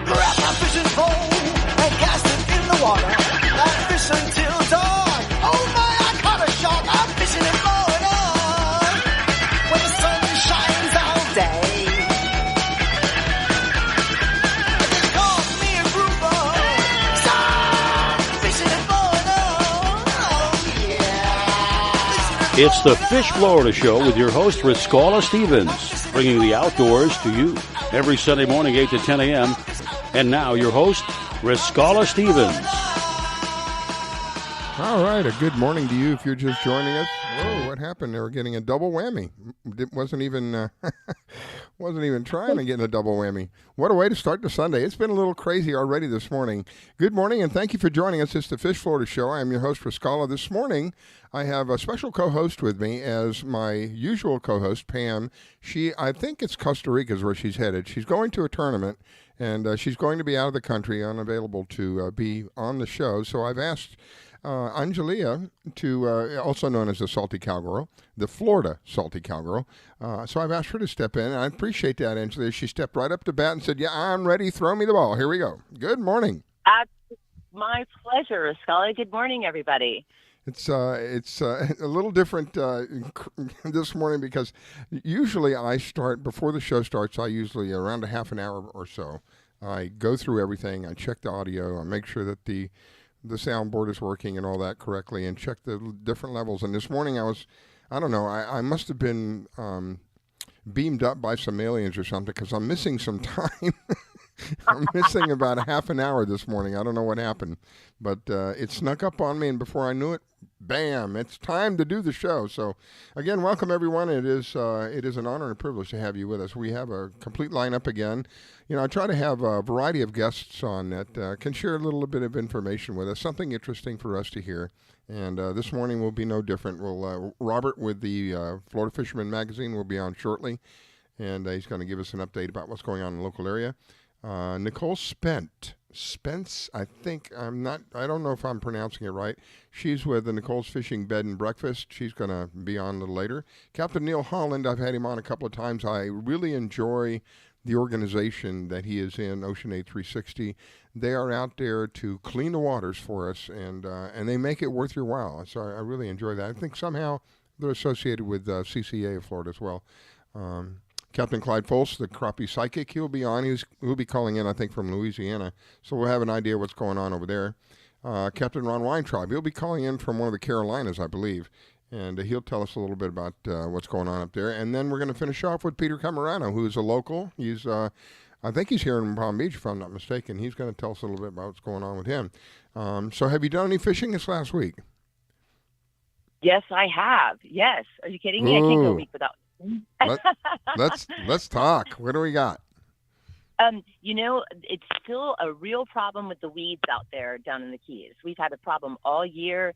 Grab my fishing pole and cast it in the water. I fish until dawn. Oh my, I caught a shark. I'm fishing and blowing on when the sun shines all day. They call me a grouper. So fishing and blowing on. Oh yeah. It's the Fish Florida Show with your host, Riscala Stevens, bringing the outdoors to you every Sunday morning, 8 to 10 a.m. And now your host, Riscala Stevens. All right, a good morning to you if you're just joining us. Whoa, what happened? They were getting a double whammy. It wasn't even trying to get a double whammy. What a way to start the Sunday. It's been a little crazy already this morning. Good morning, and thank you for joining us. It's the Fish Florida Show. I am your host, Riscala. This morning, I have a special co-host with me as my usual co-host, Pam. I think it's Costa Rica is where she's headed. She's going to a tournament, and she's going to be out of the country, unavailable to be on the show. So I've asked Angelia, also known as the Salty Cowgirl, the Florida Salty Cowgirl. So I've asked her to step in, and I appreciate that, Angelia. She stepped right up to bat and said, yeah, I'm ready. Throw me the ball. Here we go. Good morning. My pleasure, Scully. Good morning, everybody. It's a little different this morning because usually I start, before the show starts, I usually, around a half an hour or so, I go through everything. I check the audio. I make sure that the soundboard is working and all that correctly, and check the different levels. And this morning I must have been beamed up by some aliens or something, because I'm missing some time. I'm missing about a half an hour this morning. I don't know what happened, but it snuck up on me, and before I knew it, bam, it's time to do the show. So again, welcome everyone. It is an honor and a privilege to have you with us. We have a complete lineup again. You know, I try to have a variety of guests on that can share a little bit of information with us, something interesting for us to hear. And this morning will be no different. Robert with the Florida Fisherman magazine will be on shortly, and he's going to give us an update about what's going on in the local area. Nicole Spenc, I don't know if I'm pronouncing it right. She's with the Nicole's Fishing Bed and Breakfast. She's going to be on a little later. Captain Neil Holland, I've had him on a couple of times. I really enjoy the organization that he is in, Ocean 8 They are out there to clean the waters for us, and they make it worth your while. So I really enjoy that. I think somehow they're associated with CCA of Florida as well. Captain Clyde Folse, the Crappie psychic, he'll be on. He'll be calling in, I think, from Louisiana, so we'll have an idea what's going on over there. Captain Ron Weintraub, he'll be calling in from one of the Carolinas, I believe, and he'll tell us a little bit about what's going on up there. And then we're going to finish off with Peter Cammarano, who's a local. He's, I think he's here in Palm Beach, if I'm not mistaken. He's going to tell us a little bit about what's going on with him. So have you done any fishing this last week? Yes, I have. Yes. Are you kidding me? I can't go a week without. Let's talk. What do we got? It's still a real problem with the weeds out there down in the Keys. We've had a problem all year.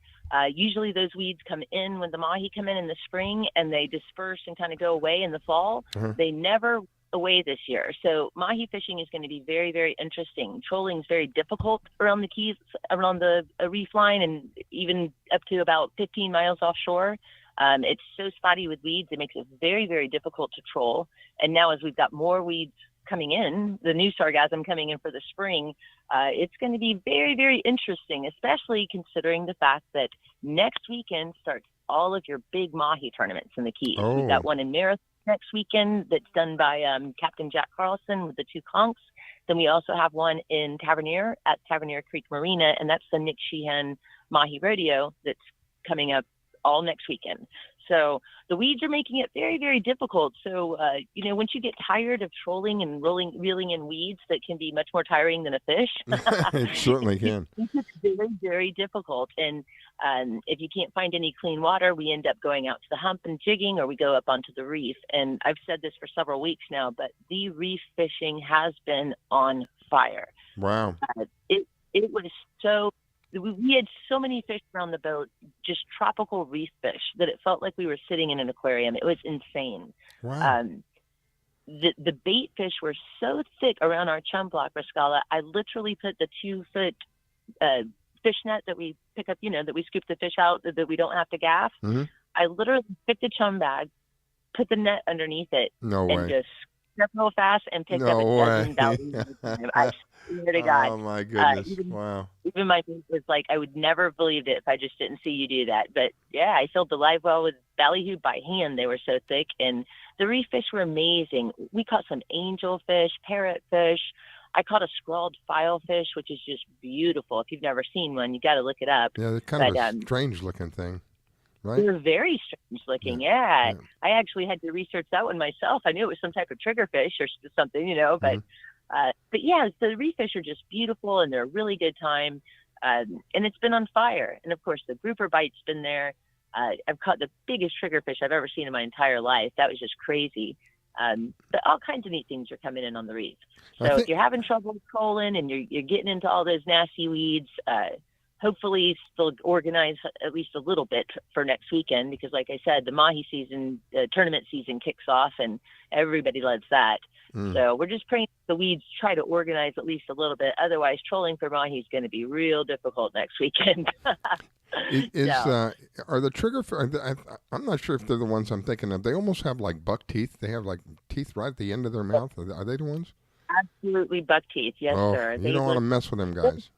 Usually those weeds come in when the mahi come in the spring, and they disperse and kind of go away in the fall. Uh-huh. They never away this year. So mahi fishing is going to be very, very interesting. Trolling is very difficult around the Keys, around the reef line, and even up to about 15 miles offshore. It's so spotty with weeds, it makes it very, very difficult to troll. And now as we've got more weeds coming in, the new sargassum coming in for the spring, it's going to be very, very interesting, especially considering the fact that next weekend starts all of your big mahi tournaments in the Keys. Oh. We've got one in Marathon next weekend that's done by Captain Jack Carlson with the 2 conchs. Then we also have one in Tavernier at Tavernier Creek Marina, and that's the Nick Sheehan Mahi Rodeo that's coming up all next weekend. So the weeds are making it very, very difficult. So, once you get tired of trolling and reeling in weeds, that can be much more tiring than a fish. It certainly can. It's very, very difficult. And if you can't find any clean water, we end up going out to the hump and jigging, or we go up onto the reef. And I've said this for several weeks now, but the reef fishing has been on fire. Wow. It was so... We had so many fish around the boat, just tropical reef fish, that it felt like we were sitting in an aquarium. It was insane. Wow. The bait fish were so thick around our chum block, Riscala. I literally put the 2-foot fish net that we pick up, that we scoop the fish out, that we don't have to gaff. Mm-hmm. I literally picked the chum bag, put the net underneath it, and just up real fast and picked up a No dozen way. ballyhoo. I swear to God. Oh my goodness! Even, Wow. even my mate was like, I would never have believed it if I just didn't see you do that. But yeah, I filled the live well with ballyhoo by hand. They were so thick, and the reef fish were amazing. We caught some angelfish, parrotfish. I caught a scrawled filefish, which is just beautiful. If you've never seen one, you got to look it up. Yeah, they're kind of a strange looking thing, right? They're very strange looking. Yeah. I actually had to research that one myself. I knew it was some type of triggerfish or something, but yeah, so the reef fish are just beautiful, and they're a really good time. And it's been on fire. And of course, the grouper bite's been there. I've caught the biggest triggerfish I've ever seen in my entire life. That was just crazy. But all kinds of neat things are coming in on the reef. So if you're having trouble with trolling and you're getting into all those nasty weeds, hopefully still organize at least a little bit for next weekend, because like I said, the mahi season, the tournament season kicks off, and everybody loves that. So we're just praying the weeds try to organize at least a little bit. Otherwise, trolling for mahi is going to be real difficult next weekend. Are the triggerfish? I'm not sure if they're the ones I'm thinking of. They almost have like buck teeth. They have like teeth right at the end of their mouth. Are they the ones? Absolutely buck teeth. Yes, sir. You don't want to mess with them guys.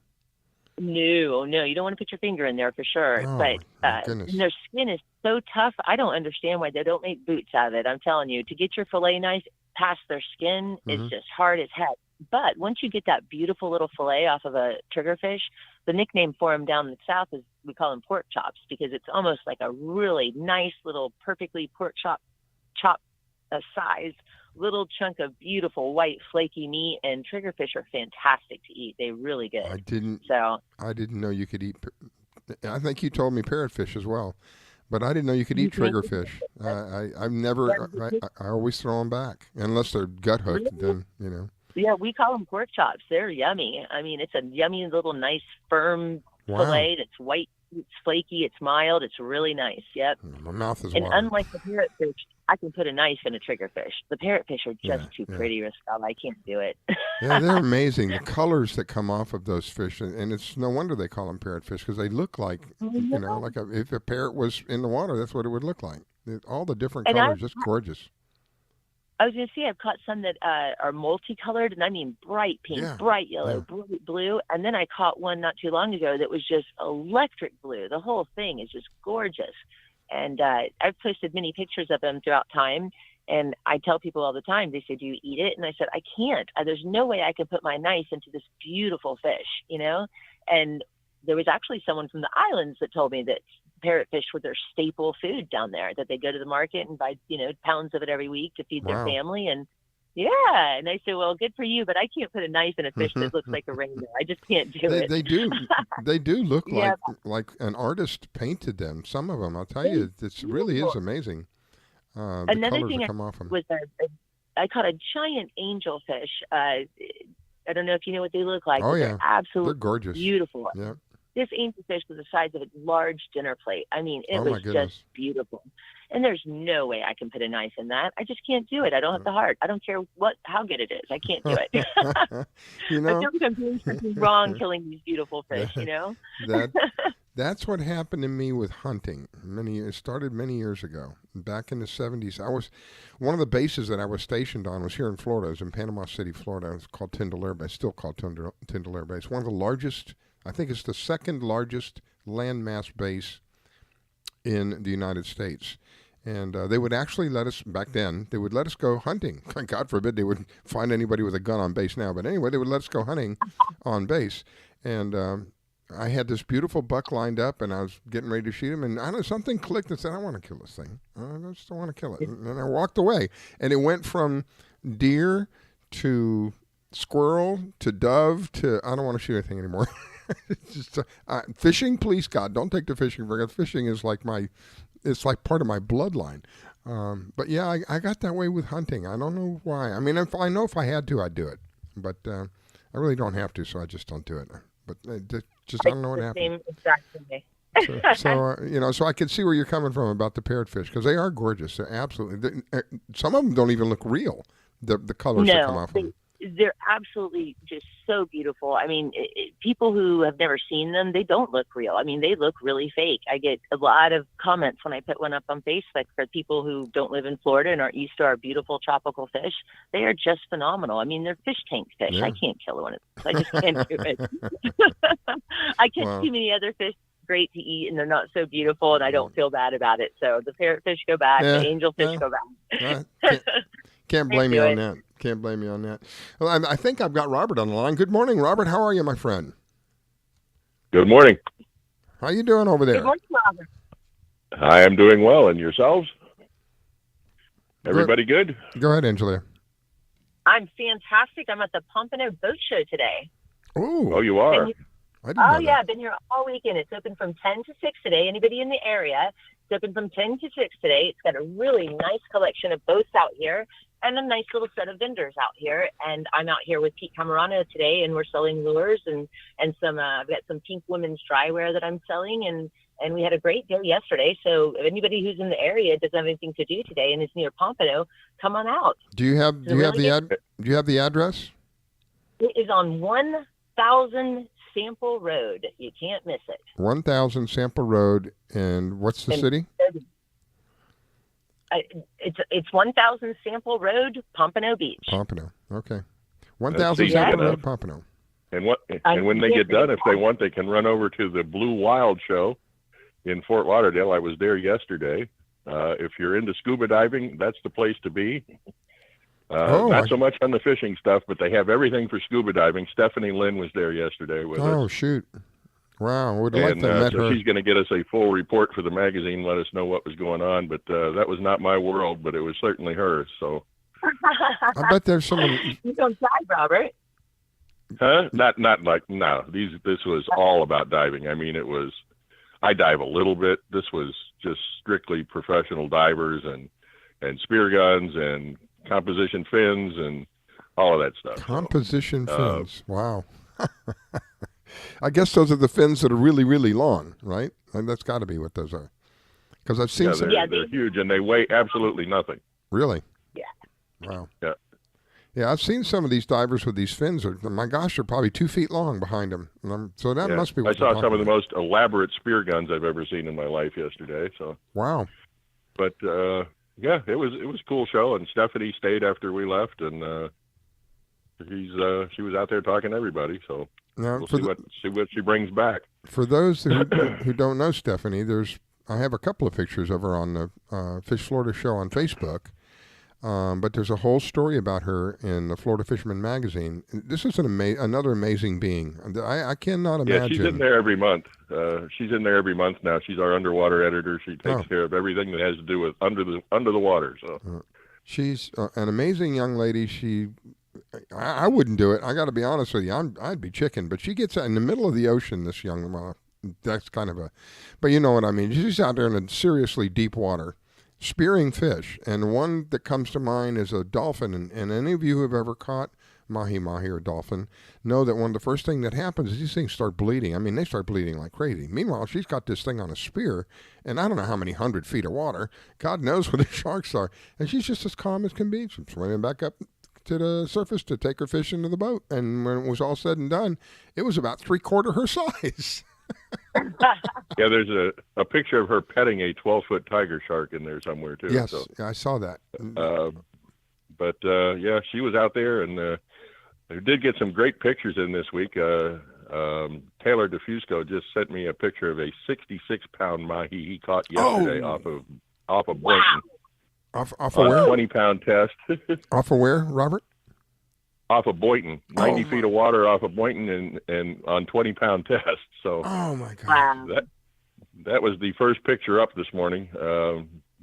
No, you don't want to put your finger in there for sure. But and their skin is so tough. I don't understand why they don't make boots out of it. I'm telling you, to get your fillet knife past their skin is just hard as heck. But once you get that beautiful little fillet off of a triggerfish, the nickname for them down in the south is, we call them pork chops, because it's almost like a really nice little perfectly pork chop size little chunk of beautiful white flaky meat. And triggerfish are fantastic to eat. They're really good. I didn't know you could eat. I think you told me parrotfish as well, but I didn't know you could eat triggerfish. I've never. I always throw them back unless they're gut hooked. Then Yeah, we call them pork chops. They're yummy. I mean, it's a yummy little nice firm fillet that's white. It's flaky. It's mild. It's really nice. Yep. My mouth is And watering. unlike the parrotfish, I can put a knife in a triggerfish. The parrotfish are just too pretty, Riscal. I can't do it. Yeah, they're amazing. The colors that come off of those fish, and it's no wonder they call them parrotfish, because they look like, like if a parrot was in the water, that's what it would look like. All the different colors, just gorgeous. I was going to say, I've caught some that are multicolored, and I mean bright pink, bright yellow, bright blue. And then I caught one not too long ago that was just electric blue. The whole thing is just gorgeous. And I've posted many pictures of them throughout time. And I tell people all the time, they say, do you eat it? And I said, I can't. There's no way I can put my knife into this beautiful fish, And there was actually someone from the islands that told me that parrotfish were their staple food down there, that they go to the market and buy, pounds of it every week to feed their family. And and I said, well, good for you, but I can't put a knife in a fish that looks like a rainbow. I just can't do it. They do look like an artist painted them. Some of them, I'll tell you, it really is amazing. Another thing was I caught a giant angelfish. I don't know if you know what they look like. Oh, they're absolutely they're gorgeous. Beautiful. Yeah. This angelfish was the size of a large dinner plate. I mean, it was just beautiful. And there's no way I can put a knife in that. I just can't do it. I don't have the heart. I don't care how good it is. I can't do it. I feel like I'm doing something wrong killing these beautiful fish, That's what happened to me with hunting. It started many years ago. Back in the 70s, one of the bases that I was stationed on was here in Florida. It was in Panama City, Florida. It was called Tyndall Air Base, still called Tyndall Air Base. One of the largest, I think it's the second largest landmass base in the United States. And they would actually let us, back then, they would let us go hunting. God forbid they would find anybody with a gun on base now. But anyway, they would let us go hunting on base. And I had this beautiful buck lined up, and I was getting ready to shoot him. And I don't know, something clicked and said, I want to kill this thing. I just don't want to kill it. And I walked away. And it went from deer to squirrel to dove to, I don't want to shoot anything anymore. It's just, fishing, please, God, don't take the fishing. Because fishing is like it's like part of my bloodline. But yeah, I got that way with hunting. I don't know why. I mean, I know if I had to, I'd do it. But I really don't have to, so I just don't do it. But I don't know what happened. Exactly. So I can see where you're coming from about the parrotfish, because they are gorgeous. They're absolutely. Some of them don't even look real. The colors that come off them. they're absolutely just so beautiful. I mean, people who have never seen them, they don't look real. I mean, they look really fake. I get a lot of comments when I put one up on Facebook for people who don't live in Florida and aren't used to our beautiful tropical fish. They are just phenomenal. I mean, they're fish tank fish. Yeah. I can't kill one of them. I just can't do it. I catch too many other fish great to eat, and they're not so beautiful, and I don't feel bad about it. So the parrotfish go back, the angelfish go back. Can't blame you on that. Can't blame you on that. Well, I think I've got Robert on the line. Good morning, Robert. How are you, my friend? Good morning. How you doing over there? Good morning, Robert. I am doing well, and yourselves? Everybody good? Go ahead, Angelia. I'm fantastic. I'm at the Pompano Boat Show today. Ooh. Oh, you are? I've been here all weekend. It's open from 10 to 6 today. Anybody in the area, it's open from 10 to 6 today. It's got a really nice collection of boats out here and a nice little set of vendors out here. And I'm out here with Pete Cammarano today, and we're selling lures and some, I've got some pink women's drywear that I'm selling, and we had a great day yesterday. So if anybody who's in the area doesn't have anything to do today and is near Pompano, come on out. Do you have the address? It is on 1000 Sample Road. You can't miss it. 1000 Sample Road, and what's the city? It's 1000 Sample Road, Pompano Beach. Pompano. Okay. 1000 Sample Road, Pompano. And when they get done, if they want, they can run over to the Blue Wild Show in Fort Lauderdale. I was there yesterday. If you're into scuba diving, that's the place to be. Not so much on the fishing stuff, but they have everything for scuba diving. Stephanie Lynn was there yesterday with us. Oh, shoot. Wow. Would like to have met her. She's going to get us a full report for the magazine, let us know what was going on. But that was not my world, but it was certainly hers. So I bet there's someone. You don't dive, Robert. Huh? Not like, no. This was all about diving. I mean, I dive a little bit. This was just strictly professional divers and spear guns and composition fins and all of that stuff. Composition fins. Wow. I guess those are the fins that are really, really long, right? And that's got to be what those are. Because I've seen some. They're huge, and they weigh absolutely nothing. Really? Yeah. Wow. Yeah. Yeah, I've seen some of these divers with these fins. My gosh, they're probably 2 feet long behind them. So that must be what I saw some of the most elaborate spear guns I've ever seen in my life yesterday. So. Wow. But yeah, it was a cool show, and Stephanie stayed after we left, and she was out there talking to everybody. So we'll see what she brings back. For those who don't know Stephanie, I have a couple of pictures of her on the Fish Florida show on Facebook. But there's a whole story about her in the Florida Fisherman magazine. This is another amazing being. I cannot imagine. Yeah, she's in there every month. She's in there every month now. She's our underwater editor. She takes care of everything that has to do with under the water. So she's an amazing young lady. I wouldn't do it. I got to be honest with you. I'd be chicken. But she gets in the middle of the ocean. This young, that's kind of but you know what I mean. She's out there in a seriously deep water, spearing fish, and one that comes to mind is a dolphin. And any of you who have ever caught mahi-mahi or dolphin know that one of the first things that happens is these things start bleeding. I mean, they start bleeding like crazy. Meanwhile, she's got this thing on a spear, and I don't know how many 100 feet of water. God knows where the sharks are. And she's just as calm as can be. She's swimming back up to the surface to take her fish into the boat. And when it was all said and done, it was about 3/4 her size. Yeah, there's a picture of her petting a 12-foot tiger shark in there somewhere too. Yes, so. I saw that. But yeah, she was out there, and I did get some great pictures in this week. Taylor DeFusco just sent me a picture of a 66-pound mahi he caught yesterday off of Boynton. Off of where? 20-pound test. Off of where, Robert? Off of Boynton, 90 feet of water off of Boynton, and on 20-pound test. So, oh my God, wow. That was the first picture up this morning.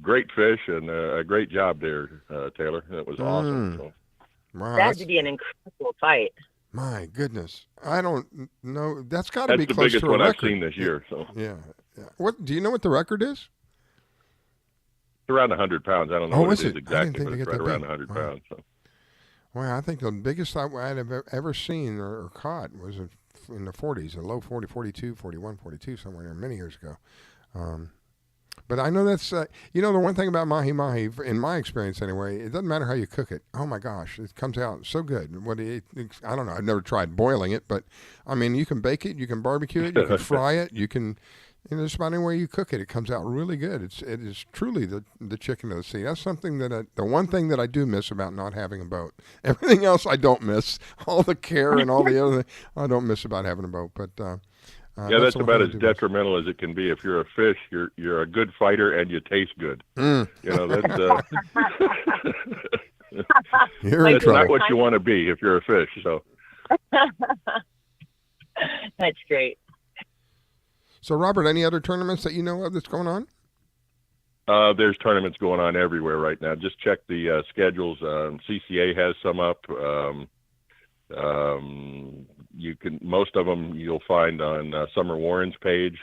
Great fish and a great job there, Taylor. That was awesome. So. Wow, that had to be an incredible fight. My goodness, I don't know. That's got to be close to a record. That's the biggest one I've seen this year. So yeah. What do you know? What the record is? It's around 100 pounds. I don't know what it is exactly, but it's right around 100 pounds. So. Well, I think the biggest I'd have ever seen or caught was in the 40s, a low 40, 42, 41, 42, somewhere there many years ago. But I know that's, the one thing about mahi-mahi, in my experience anyway, it doesn't matter how you cook it. Oh, my gosh, it comes out so good. I don't know. I've never tried boiling it, but, I mean, you can bake it, you can barbecue it, you can fry it, you can, just about any way you cook it, it comes out really good. It is truly the chicken of the sea. That's something the one thing that I do miss about not having a boat. Everything else I don't miss. All the care and all the other things I don't miss about having a boat. But that's about as detrimental as it can be. If you're a fish, you're a good fighter and you taste good. That's you're in trouble. Not what you want to be if you're a fish. So that's great. So, Robert, any other tournaments that you know of that's going on? There's tournaments going on everywhere right now. Just check the schedules. CCA has some up. Most of them you'll find on Summer Warren's page.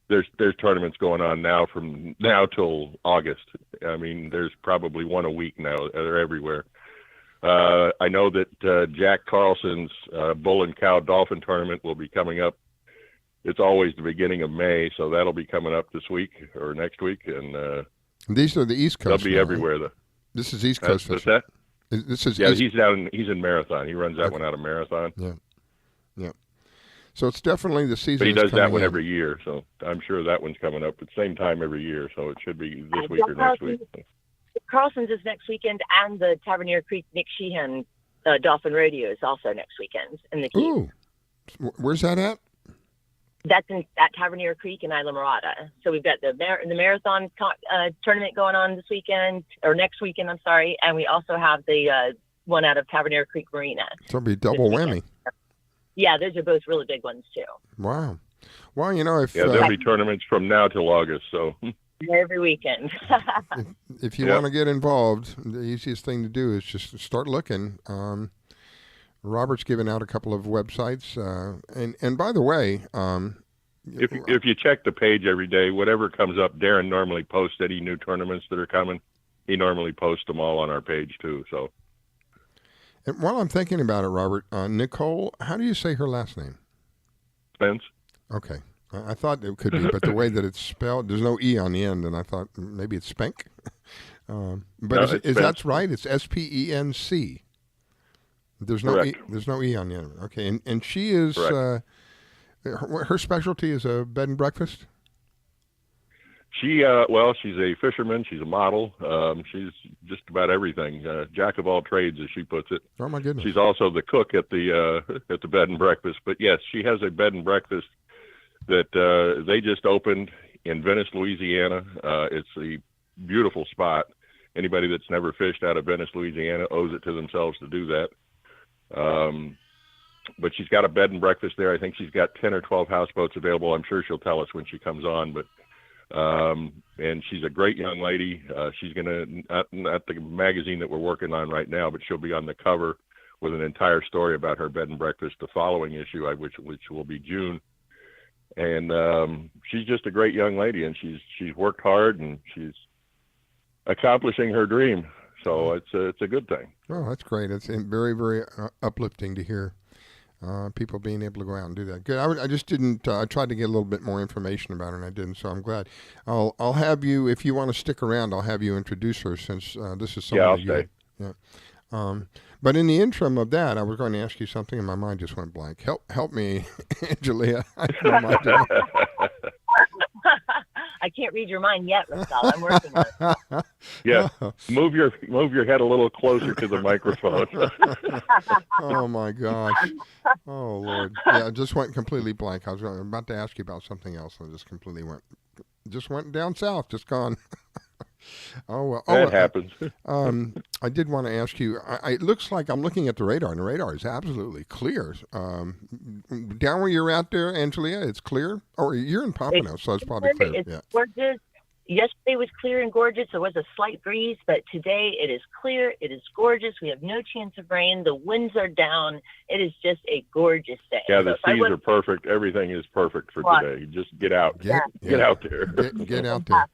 There's tournaments going on now from now till August. I mean, there's probably one a week now. They're everywhere. I know that Jack Carlson's Bull and Cow Dolphin tournament will be coming up. It's always the beginning of May, so that'll be coming up this week or next week. And these are the East Coast. They'll be everywhere, though. This is East Coast. What's that? This is he's in Marathon. He runs that one out of Marathon. Yeah. So it's definitely the season. But he does that one every year, so I'm sure that one's coming up at the same time every year. So it should be this week or next week. Carlson's is next weekend, and the Tavernier Creek Nick Sheehan Dolphin Rodeo is also next weekend in the Keys. Ooh, where's that at? That's at Tavernier Creek in Isla Mirada. So we've got the marathon tournament going on this weekend, or next weekend, I'm sorry. And we also have the one out of Tavernier Creek Marina. So it'll be double whammy. Yeah, those are both really big ones, too. Wow. Well, there'll be tournaments from now till August, so. Every weekend. if you want to get involved, the easiest thing to do is just start looking. Robert's given out a couple of websites, and by the way, if you check the page every day, whatever comes up, Darren normally posts any new tournaments that are coming. He normally posts them all on our page too. So, and while I'm thinking about it, Robert, Nicole, how do you say her last name? Spenc. Okay, I thought it could be, but the way that it's spelled, there's no E on the end, and I thought maybe it's Spenc. But is that right? It's Spenc. There's no E, on the end. Okay, and she is her specialty is a bed and breakfast. She's a fisherman. She's a model. She's just about everything. Jack of all trades, as she puts it. Oh my goodness! She's also the cook at the bed and breakfast. But yes, she has a bed and breakfast that they just opened in Venice, Louisiana. It's a beautiful spot. Anybody that's never fished out of Venice, Louisiana, owes it to themselves to do that. But she's got a bed and breakfast there. I think she's got 10 or 12 houseboats available. I'm sure she'll tell us when she comes on, but and she's a great young lady. She's gonna not the magazine that we're working on right now, but she'll be on the cover with an entire story about her bed and breakfast the following issue, which will be June. And she's just a great young lady, and she's worked hard, and she's accomplishing her dream. So it's a good thing. Oh, that's great. It's very, very uplifting to hear people being able to go out and do that. Good. I just didn't. I tried to get a little bit more information about her, and I didn't. So I'm glad. I'll have you, if you want to stick around, I'll have you introduce her, since this is something. Yeah, I'll stay. Yeah. But in the interim of that, I was going to ask you something, and my mind just went blank. Help me, Angelia. I can't read your mind yet, Raquel. I'm working on it. Yeah, move your head a little closer to the microphone. Oh my gosh! Oh Lord! Yeah, I just went completely blank. I was about to ask you about something else, and I just completely went down south, just gone. Oh well, that happens. I did want to ask you. It looks like I'm looking at the radar, and the radar is absolutely clear. Down where you're out there, Angelia, it's clear. Or you're in Pompano, so it's probably clear. It's gorgeous. Yesterday was clear and gorgeous. There was a slight breeze, but today it is clear. It is gorgeous. We have no chance of rain. The winds are down. It is just a gorgeous day. Yeah, the seas are perfect. Everything is perfect for today. Just get out. Get out there. Get out there.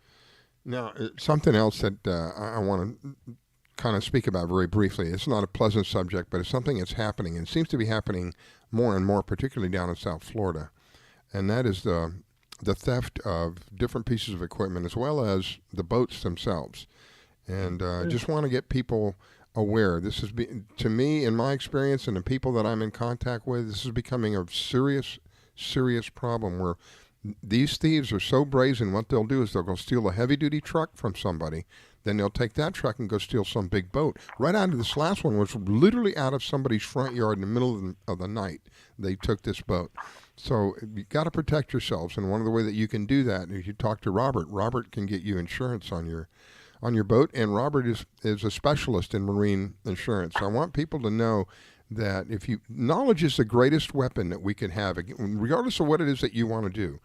Now, something else that I want to kind of speak about very briefly. It's not a pleasant subject, but it's something that's happening, and seems to be happening more and more, particularly down in South Florida. And that is the the theft of different pieces of equipment as well as the boats themselves. And just want to get people aware. This is, to me, in my experience and the people that I'm in contact with, this is becoming a serious, serious problem where these thieves are so brazen. What they'll do is they'll go steal a heavy-duty truck from somebody. Then they'll take that truck and go steal some big boat. Right out of this last one was literally out of somebody's front yard in the middle of the night. They took this boat. So you got to protect yourselves, and one of the ways that you can do that is you talk to Robert. Robert can get you insurance on your boat, and Robert is a specialist in marine insurance. I want people to know that knowledge is the greatest weapon that we can have, regardless of what it is that you want to do.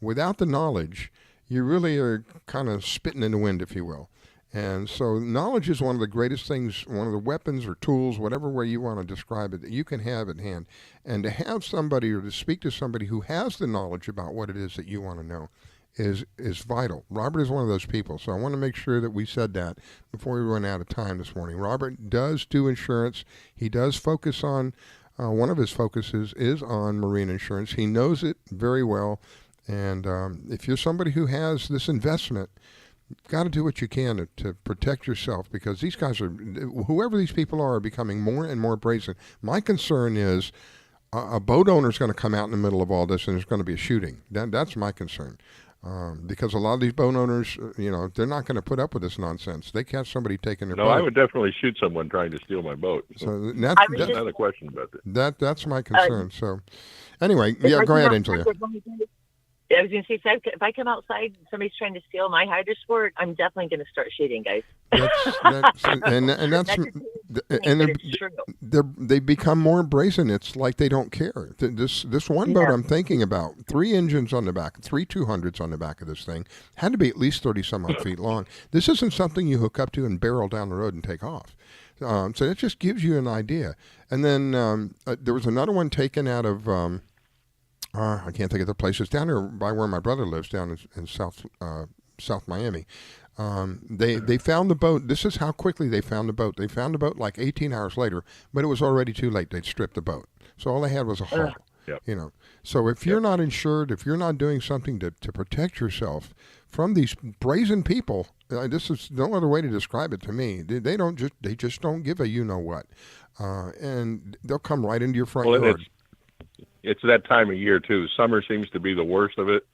Without the knowledge, you really are kind of spitting in the wind, if you will. And so knowledge is one of the greatest things, one of the weapons or tools, whatever way you want to describe it, that you can have at hand. And to have somebody or to speak to somebody who has the knowledge about what it is that you want to know is vital. Robert is one of those people. So I want to make sure that we said that before we run out of time this morning. Robert does do insurance. He does focus on, one of his focuses is on marine insurance. He knows it very well. And if you're somebody who has this investment, you've got to do what you can to protect yourself, because these guys whoever these people are becoming more and more brazen. My concern is a boat owner is going to come out in the middle of all this and there's going to be a shooting. That's my concern. Because a lot of these boat owners, they're not going to put up with this nonsense. They catch somebody taking their boat. No, I would definitely shoot someone trying to steal my boat. So that's not a question about it. That's my concern. So anyway, yeah, go ahead, Angelia. I was going to say, if I come outside and somebody's trying to steal my hydro sport, I'm definitely going to start shooting, guys. They become more brazen. It's like they don't care. This one boat I'm thinking about, 3 engines on the back, 3 200s on the back of this thing, had to be at least 30 some odd feet long. This isn't something you hook up to and barrel down the road and take off. So it just gives you an idea. And then there was another one taken out of. I can't think of the places down here by where my brother lives, down in South Miami. They found the boat. This is how quickly they found the boat. They found the boat like 18 hours later, but it was already too late. They'd stripped the boat. So all they had was a hull. Yep. So if you're not insured, if you're not doing something to protect yourself from these brazen people, this is no other way to describe it to me. They just don't give a you-know-what. And they'll come right into your front yard. It's that time of year, too. Summer seems to be the worst of it.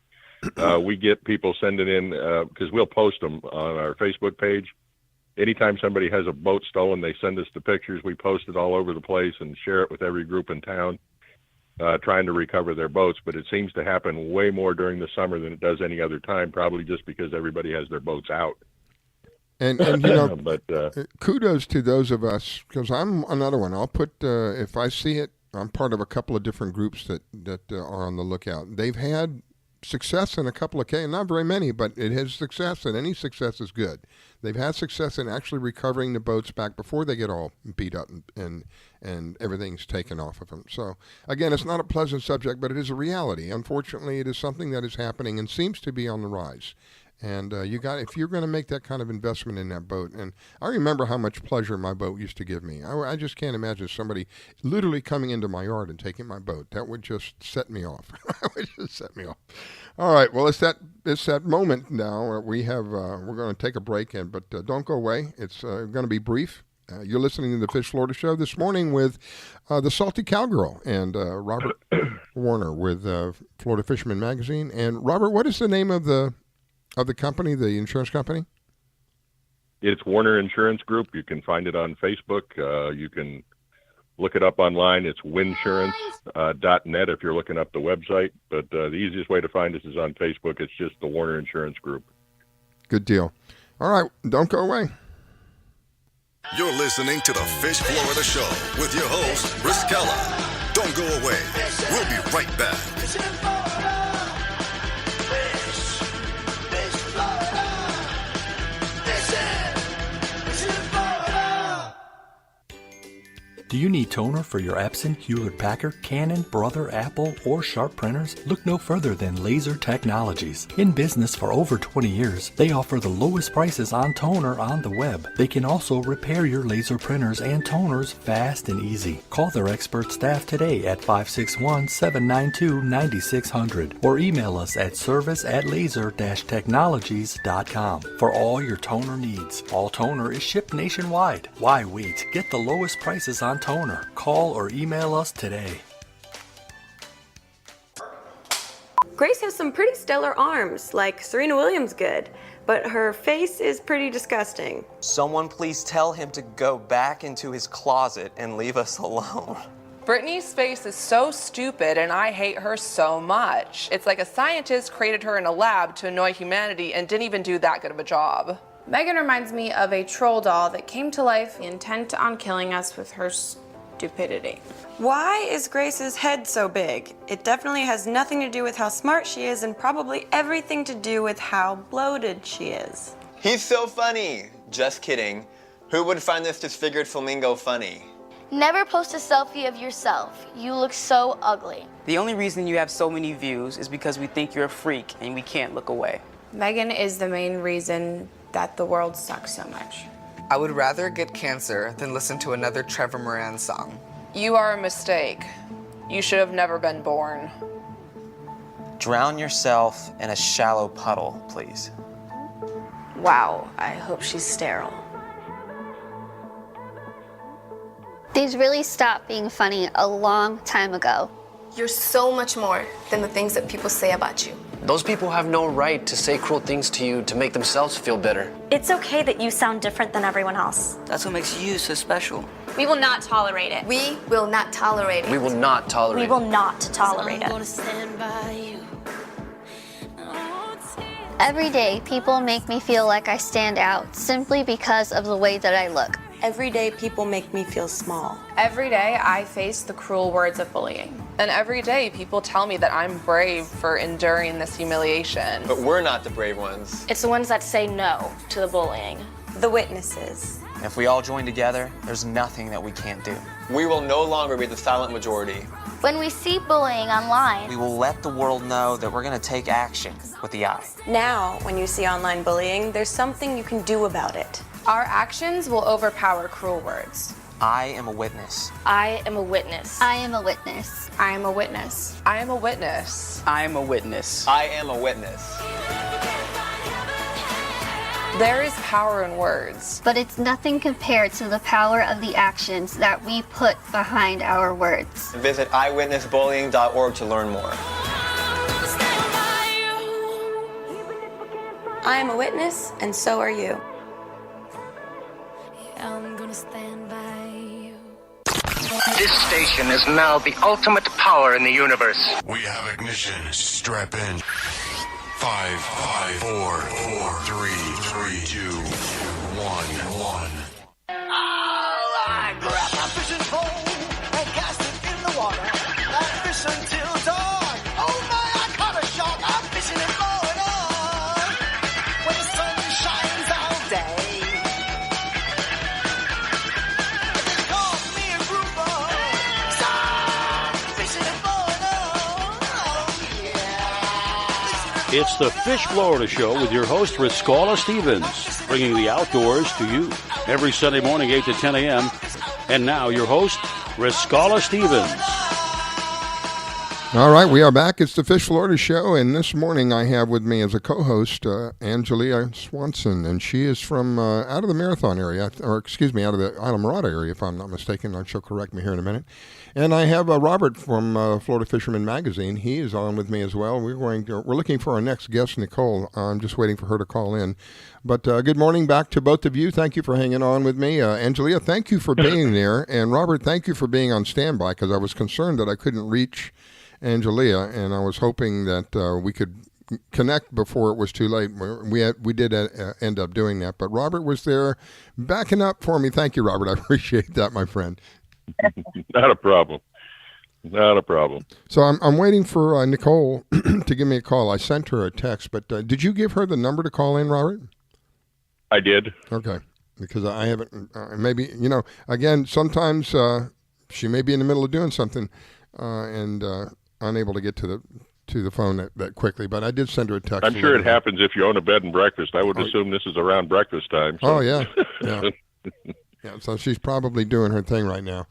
We get people sending in, because we'll post them on our Facebook page. Anytime somebody has a boat stolen, they send us the pictures. We post it all over the place and share it with every group in town, trying to recover their boats. But it seems to happen way more during the summer than it does any other time, probably just because everybody has their boats out. And but kudos to those of us, because I'm another one. I'll put, if I see it, I'm part of a couple of different groups that are on the lookout. They've had success in a couple of cases, not very many, but it has success, and any success is good. They've had success in actually recovering the boats back before they get all beat up and everything's taken off of them. So, again, it's not a pleasant subject, but it is a reality. Unfortunately, it is something that is happening and seems to be on the rise. And if you're going to make that kind of investment in that boat, and I remember how much pleasure my boat used to give me. I just can't imagine somebody literally coming into my yard and taking my boat. That would just set me off. That would just set me off. All right, well, it's that moment now where we're going to take a break, but don't go away. It's going to be brief. You're listening to the Fish Florida Show this morning with the Salty Cowgirl and Robert Warner with Florida Fisherman Magazine. And Robert, what is the name of the company, the insurance company? It's Warner Insurance Group. You can find it on Facebook. You can look it up online. It's winsurance.net if you're looking up the website. But the easiest way to find us is on Facebook. It's just the Warner Insurance Group. Good deal. All right, don't go away. You're listening to the Fish Florida Show with your host, Riskella. Don't go away. We'll be right back. Do you need toner for your Epson, Hewlett-Packard, Canon, Brother, Apple, or Sharp printers? Look no further than Laser Technologies. In business for over 20 years, they offer the lowest prices on toner on the web. They can also repair your laser printers and toners fast and easy. Call their expert staff today at 561-792-9600 or email us at service@laser-technologies.com for all your toner needs. All toner is shipped nationwide. Why wait? Get the lowest prices on toner. Call or email us today. Grace has some pretty stellar arms, like Serena Williams good, but her face is pretty disgusting. Someone please tell him to go back into his closet and leave us alone. Brittany's face is so stupid and I hate her so much. It's like a scientist created her in a lab to annoy humanity and didn't even do that good of a job. Megan reminds me of a troll doll that came to life intent on killing us with her stupidity. Why is Grace's head so big? It definitely has nothing to do with how smart she is and probably everything to do with how bloated she is. He's so funny. Just kidding. Who would find this disfigured flamingo funny? Never post a selfie of yourself. You look so ugly. The only reason you have so many views is because we think you're a freak and we can't look away. Megan is the main reason that the world sucks so much. I would rather get cancer than listen to another Trevor Moran song. You are a mistake. You should have never been born. Drown yourself in a shallow puddle, please. Wow, I hope she's sterile. These really stopped being funny a long time ago. You're so much more than the things that people say about you. Those people have no right to say cruel things to you to make themselves feel better. It's okay that you sound different than everyone else. That's what makes you so special. We will not tolerate it. We will not tolerate it. We will not tolerate it. We will not tolerate it. Every day, people make me feel like I stand out simply because of the way that I look. Every day, people make me feel small. Every day, I face the cruel words of bullying. And every day, people tell me that I'm brave for enduring this humiliation. But we're not the brave ones. It's the ones that say no to the bullying. The witnesses. If we all join together, there's nothing that we can't do. We will no longer be the silent majority. When we see bullying online, We will let the world know that we're going to take action with the eye. Now, when you see online bullying, there's something you can do about it. Our actions will overpower cruel words. I am a witness. I am a witness. I am a witness. I am a witness. I am a witness. I am a witness. I am a witness. There is power in words. But it's nothing compared to the power of the actions that we put behind our words. Visit eyewitnessbullying.org to learn more. I am a witness, and so are you. I'm gonna stand by you. This station is now the ultimate power in the universe. We have ignition. Strap in. 5, 4, 3, 2, 1. I grab my fishing pole and cast it in the water. I fish until dawn. Oh my, I caught a shark. I'm fishing and blowing on. When the sun shines all day. They call me a grouper. So I'm fishing and blowing on. Oh yeah. It's the Fish Florida Show with your host, Riscala Stevens, bringing the outdoors to you every Sunday morning, 8 to 10 a.m. And now your host, Riscala Stevens. All right, we are back. It's the Fish Florida Show, and this morning I have with me as a co-host Angelia Swanson, and she is from out of the Marathon area, or excuse me, out of the Islamorada area, if I'm not mistaken. She'll correct me here in a minute. And I have Robert from Florida Fisherman Magazine. He is on with me as well. We're looking for our next guest, Nicole. I'm just waiting for her to call in. But good morning back to both of you. Thank you for hanging on with me. Angelia, thank you for being there. And Robert, thank you for being on standby, because I was concerned that I couldn't reach Angelia, and I was hoping that we could connect before it was too late. We did end up doing that. But Robert was there backing up for me. Thank you, Robert. I appreciate that, my friend. Not a problem. Not a problem. So I'm waiting for Nicole to give me a call. I sent her a text, but did you give her the number to call in, Robert? I did. Okay. Because I haven't, maybe, again, sometimes she may be in the middle of doing something and unable to get to the phone that quickly. But I did send her a text. I'm sure it happens if you own a bed and breakfast. I would assume this is around breakfast time. So. Oh, yeah. Yeah. Yeah, so she's probably doing her thing right now.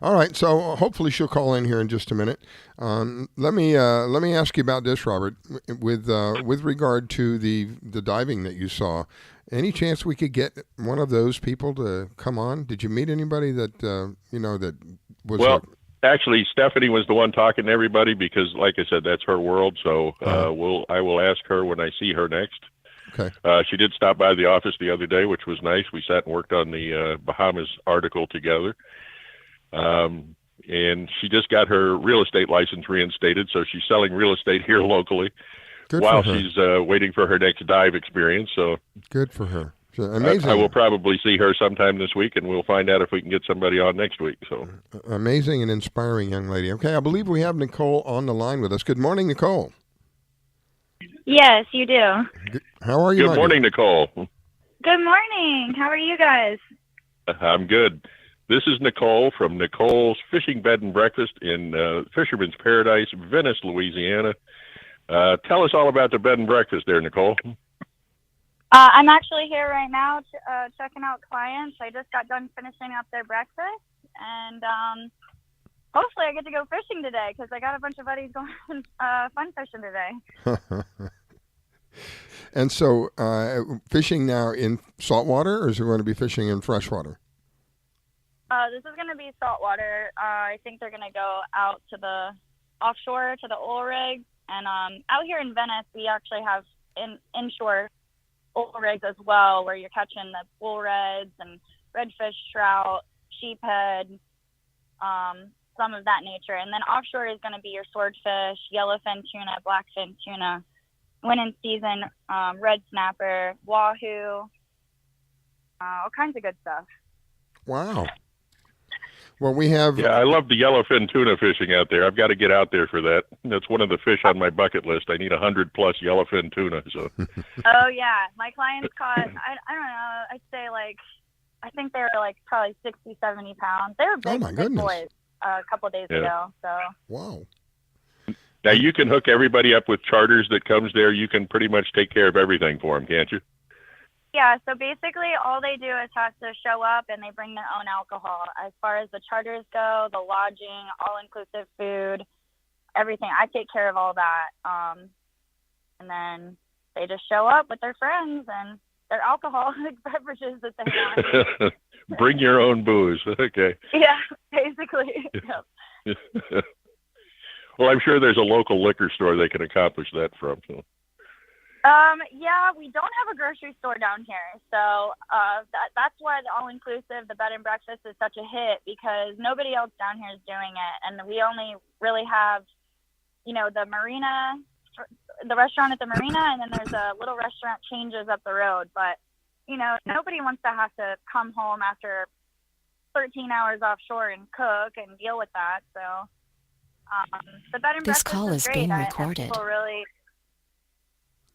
All right, so hopefully she'll call in here in just a minute. Let me ask you about this, Robert. With regard to the diving that you saw, any chance we could get one of those people to come on? Did you meet anybody that that was? Well, actually, Stephanie was the one talking to everybody because, like I said, that's her world. So I will ask her when I see her next. Okay. She did stop by the office the other day, which was nice. We sat and worked on the Bahamas article together. And she just got her real estate license reinstated, so she's selling real estate here locally while she's waiting for her next dive experience. So good for her. Amazing. I will probably see her sometime this week, and we'll find out if we can get somebody on next week. So amazing and inspiring young lady. Okay, I believe we have Nicole on the line with us. Good morning, Nicole. Yes, you do. How are you? Good morning, Nicole. Good morning. How are you guys? I'm good. This is Nicole from Nicole's Fishing Bed and Breakfast in Fisherman's Paradise, Venice, Louisiana. Tell us all about the bed and breakfast there, Nicole. I'm actually here right now checking out clients. I just got done finishing up their breakfast, and hopefully I get to go fishing today because I got a bunch of buddies going fun fishing today. And so fishing now in saltwater, or is it going to be fishing in freshwater? This is going to be saltwater. I think they're going to go out to the offshore to the oil rigs. And out here in Venice, we actually have inshore oil rigs as well, where you're catching the bull reds and redfish, trout, sheephead, some of that nature. And then offshore is going to be your swordfish, yellowfin tuna, blackfin tuna, when in season, red snapper, wahoo, all kinds of good stuff. Wow. Well, we have... Yeah, I love the yellowfin tuna fishing out there. I've got to get out there for that. That's one of the fish on my bucket list. I need 100+ yellowfin tuna. So. Oh, yeah. My clients caught, I don't know, I'd say I think they were probably 60, 70 pounds. They were big boys a couple of days ago. So. Wow. Now, you can hook everybody up with charters that comes there. You can pretty much take care of everything for them, can't you? Yeah, so basically all they do is have to show up and they bring their own alcohol. As far as the charters go, the lodging, all-inclusive food, everything, I take care of all that. And then they just show up with their friends and their alcoholic beverages that they want. Bring your own booze. Okay. Yeah, basically. Yep. Well, I'm sure there's a local liquor store they can accomplish that from. So. Yeah, we don't have a grocery store down here, so that's why the all-inclusive, the bed and breakfast is such a hit, because nobody else down here is doing it, and we only really have, the marina, the restaurant at the marina, and then there's a little restaurant changes up the road, but, nobody wants to have to come home after 13 hours offshore and cook and deal with that, so the bed and breakfast call is great. being recorded. People really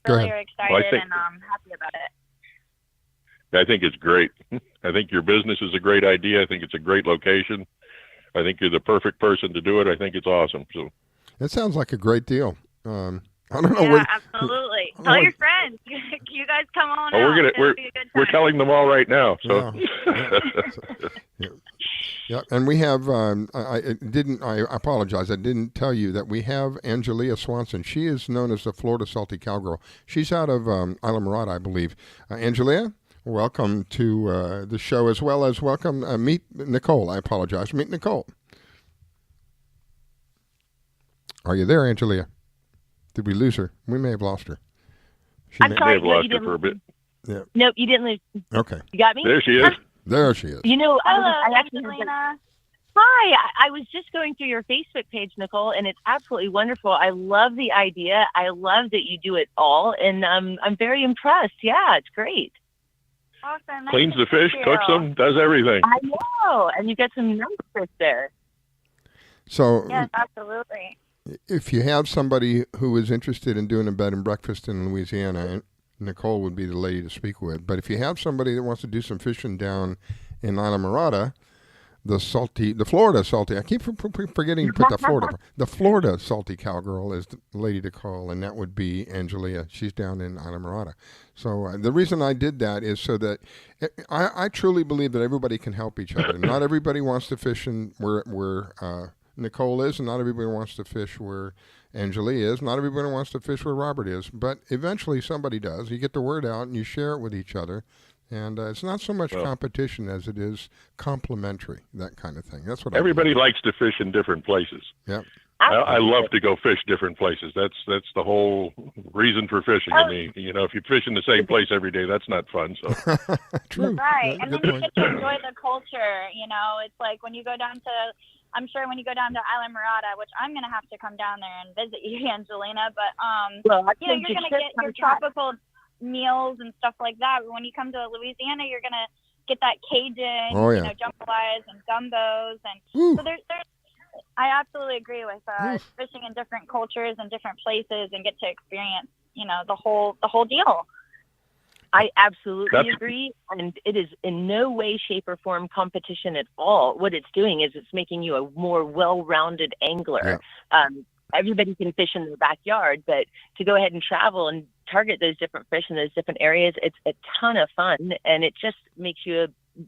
Go are ahead. excited and happy about it. I think it's great. I think your business is a great idea. I think it's a great location. I think you're the perfect person to do it. I think it's awesome. So it sounds like a great deal. I don't know Yeah, absolutely. Tell your friends. You guys come on out. We're telling them all right now. So. Yeah, and we have. I apologize. I didn't tell you that we have Angelia Swanson. She is known as the Florida Salty Cowgirl. She's out of Isla Mirada, I believe. Angelia, welcome to the show, as well as welcome. Meet Nicole. I apologize. Meet Nicole. Are you there, Angelia? Did we lose her? We may have lost her. I'm sorry. May have lost her for a bit. Yeah. Nope, you didn't lose. Okay. You got me? There she is. There she is. Hello, I actually Angelina. Hi, I was just going through your Facebook page, Nicole, and it's absolutely wonderful. I love the idea. I love that you do it all, and I'm very impressed. Yeah, it's great. Awesome. Cleans the fish, cooks them, does everything. I know, and you got some nice fish there. So, yes, absolutely. if you have somebody who is interested in doing a bed and breakfast in Louisiana, Nicole would be the lady to speak with. But if you have somebody that wants to do some fishing down in Islamorada, the Florida salty, I keep forgetting to put the Florida. The Florida salty cowgirl is the lady to call, and that would be Angelia. She's down in Islamorada. So the reason I did that is so that I truly believe that everybody can help each other. Not everybody wants to fish in where Nicole is, and not everybody wants to fish where Angelia is. Not everybody wants to fish where Robert is, but eventually somebody does. You get the word out, and you share it with each other. And it's not so much competition as it is complimentary, that kind of thing. That's what everybody likes to fish in different places. Yeah, I love to go fish different places. That's the whole reason for fishing. I mean, if you fish in the same place every day, that's not fun. So true, right? And then you get to enjoy the culture. It's like when you go down to. I'm sure when you go down to Islamorada, which I'm gonna have to come down there and visit you, Angelina. But you're gonna get your tropical meals and stuff like that. When you come to Louisiana, you're gonna get that Cajun, jambalaya and gumbos, and so there's. I absolutely agree with fishing in different cultures and different places, and get to experience, the whole deal. I absolutely agree, and it is in no way, shape, or form competition at all. What it's doing is it's making you a more well-rounded angler. Yeah. Everybody can fish in their backyard, but to go ahead and travel and target those different fish in those different areas, it's a ton of fun, and it just makes you a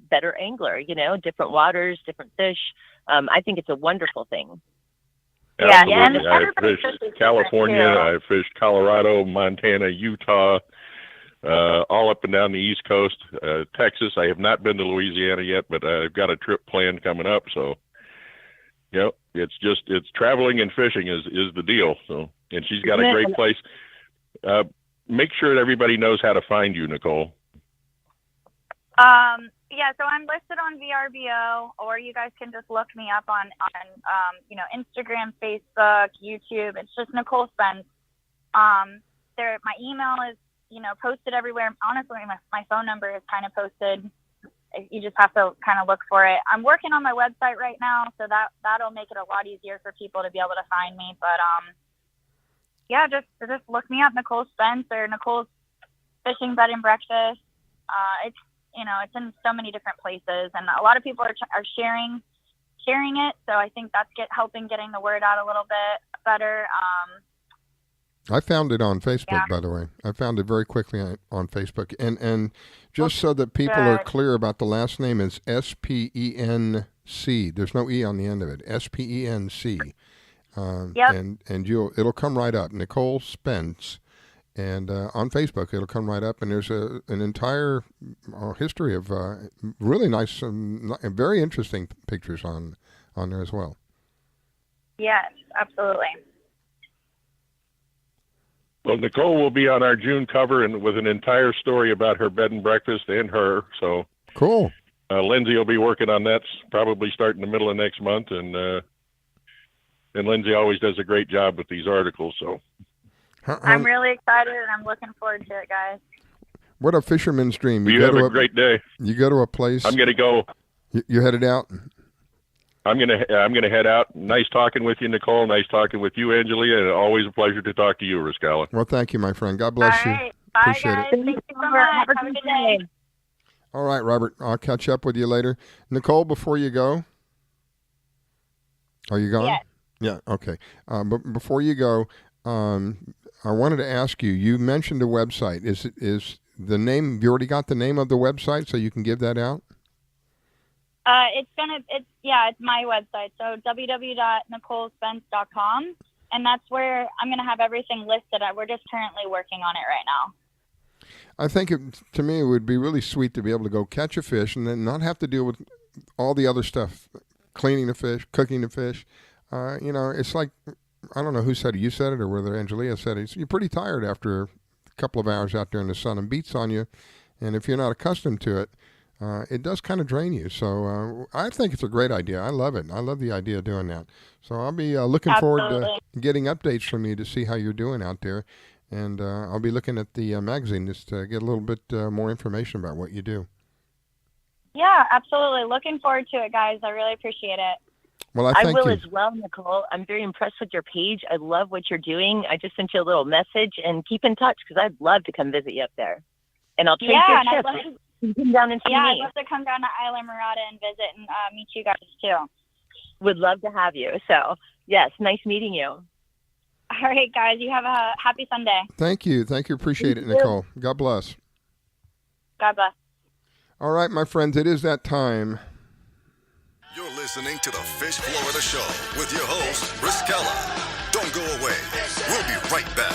better angler, different waters, different fish. I think it's a wonderful thing. Absolutely. I fished California, I fished Colorado, Montana, Utah, all up and down the East Coast, Texas. I have not been to Louisiana yet, but I've got a trip planned coming up. So, it's traveling and fishing is the deal. So, and she's got a great place. Make sure that everybody knows how to find you, Nicole. So I'm listed on VRBO, or you guys can just look me up on Instagram, Facebook, YouTube. It's just Nicole Spenc. My email is posted everywhere. Honestly, my phone number is kind of posted. You just have to kind of look for it. I'm working on my website right now, so that'll make it a lot easier for people to be able to find me. But just look me up, Nicole Spenc or Nicole's Fishing Bed and Breakfast. It's in so many different places, and a lot of people are sharing it. So I think that's helping getting the word out a little bit better. I found it on Facebook, by the way. I found it very quickly on Facebook. And just so that people are clear about the last name, is Spenc. There's no E on the end of it. Spenc. And it'll come right up. Nicole Spenc. And on Facebook, it'll come right up. And there's an entire history of really nice, very interesting pictures on there as well. Yes, absolutely. Well, Nicole will be on our June cover and with an entire story about her bed and breakfast and her. So cool. Lindsay will be working on that probably starting the middle of next month, and Lindsay always does a great job with these articles. So I'm really excited, and I'm looking forward to it, guys. What a fisherman's dream! You have a great day. You go to a place. I'm going to go. You're headed out. I'm gonna head out. Nice talking with you, Nicole. Nice talking with you, Angelia. And always a pleasure to talk to you, Riscala. Well, thank you, my friend. God bless you. Right. Bye, Appreciate guys. it. Thank you so much. Have a good day. All right, Robert. I'll catch up with you later. Nicole, before you go, are you gone? Yes. Yeah. Okay. But before you go, I wanted to ask you. You mentioned a website. Is the name? You already got the name of the website, so you can give that out. It's my website. So www.nicolespenc.com, and that's where I'm going to have everything listed. We're just currently working on it right now. I think to me it would be really sweet to be able to go catch a fish and then not have to deal with all the other stuff, cleaning the fish, cooking the fish. It's like, I don't know who said it, you said it or whether Angelia said it. You're pretty tired after a couple of hours out there in the sun and beats on you, and if you're not accustomed to it, it does kind of drain you. So I think it's a great idea. I love it. I love the idea of doing that. So I'll be looking forward to getting updates from you to see how you're doing out there. And I'll be looking at the magazine just to get a little bit more information about what you do. Yeah, absolutely. Looking forward to it, guys. I really appreciate it. Well, I thank will you. as well, Nicole. I'm very impressed with your page. I love what you're doing. I just sent you a little message, and keep in touch because I'd love to come visit you up there. And I'll trade your and trip. You can come down and see I'd me. love to come down to Isla Mirada and visit and meet you guys too. Would love to have you. So, yes, nice meeting you. All right, guys. You have a happy Sunday. Thank you. Appreciate it, Nicole. God bless. God bless. All right, my friends, it is that time. You're listening to the Fish Florida Show with your host, Riskella. Don't go away. We'll be right back.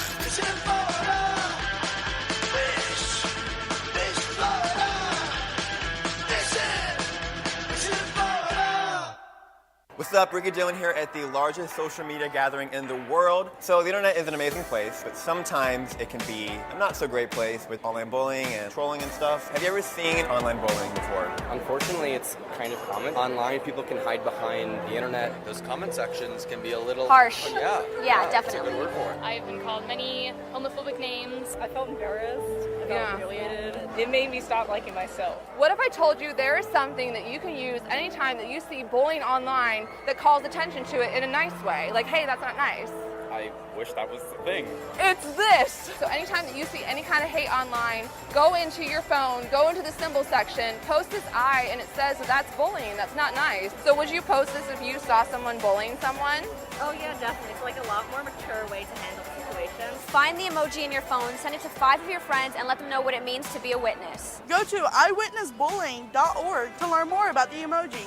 What's up, Ricky Dillon here at the largest social media gathering in the world. So the internet is an amazing place, but sometimes it can be a not so great place with online bullying and trolling and stuff. Have you ever seen online bullying before? Unfortunately, it's kind of common. Online, people can hide behind the internet. Those comment sections can be a little harsh. Yeah, definitely. That's a good word for it. I've been called many homophobic names. I felt embarrassed. I felt humiliated. It made me stop liking myself. What if I told you there is something that you can use anytime that you see bullying online that calls attention to it in a nice way? Like, hey, that's not nice. I wish that was the thing. It's this! So anytime that you see any kind of hate online, go into your phone, go into the symbol section, post this I, and it says that that's bullying, that's not nice. So would you post this if you saw someone bullying someone? Oh yeah, definitely. It's like a lot more mature way to handle the situation. Find the emoji in your phone, send it to 5 of your friends, and let them know what it means to be a witness. Go to eyewitnessbullying.org to learn more about the emoji.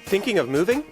Thinking of moving?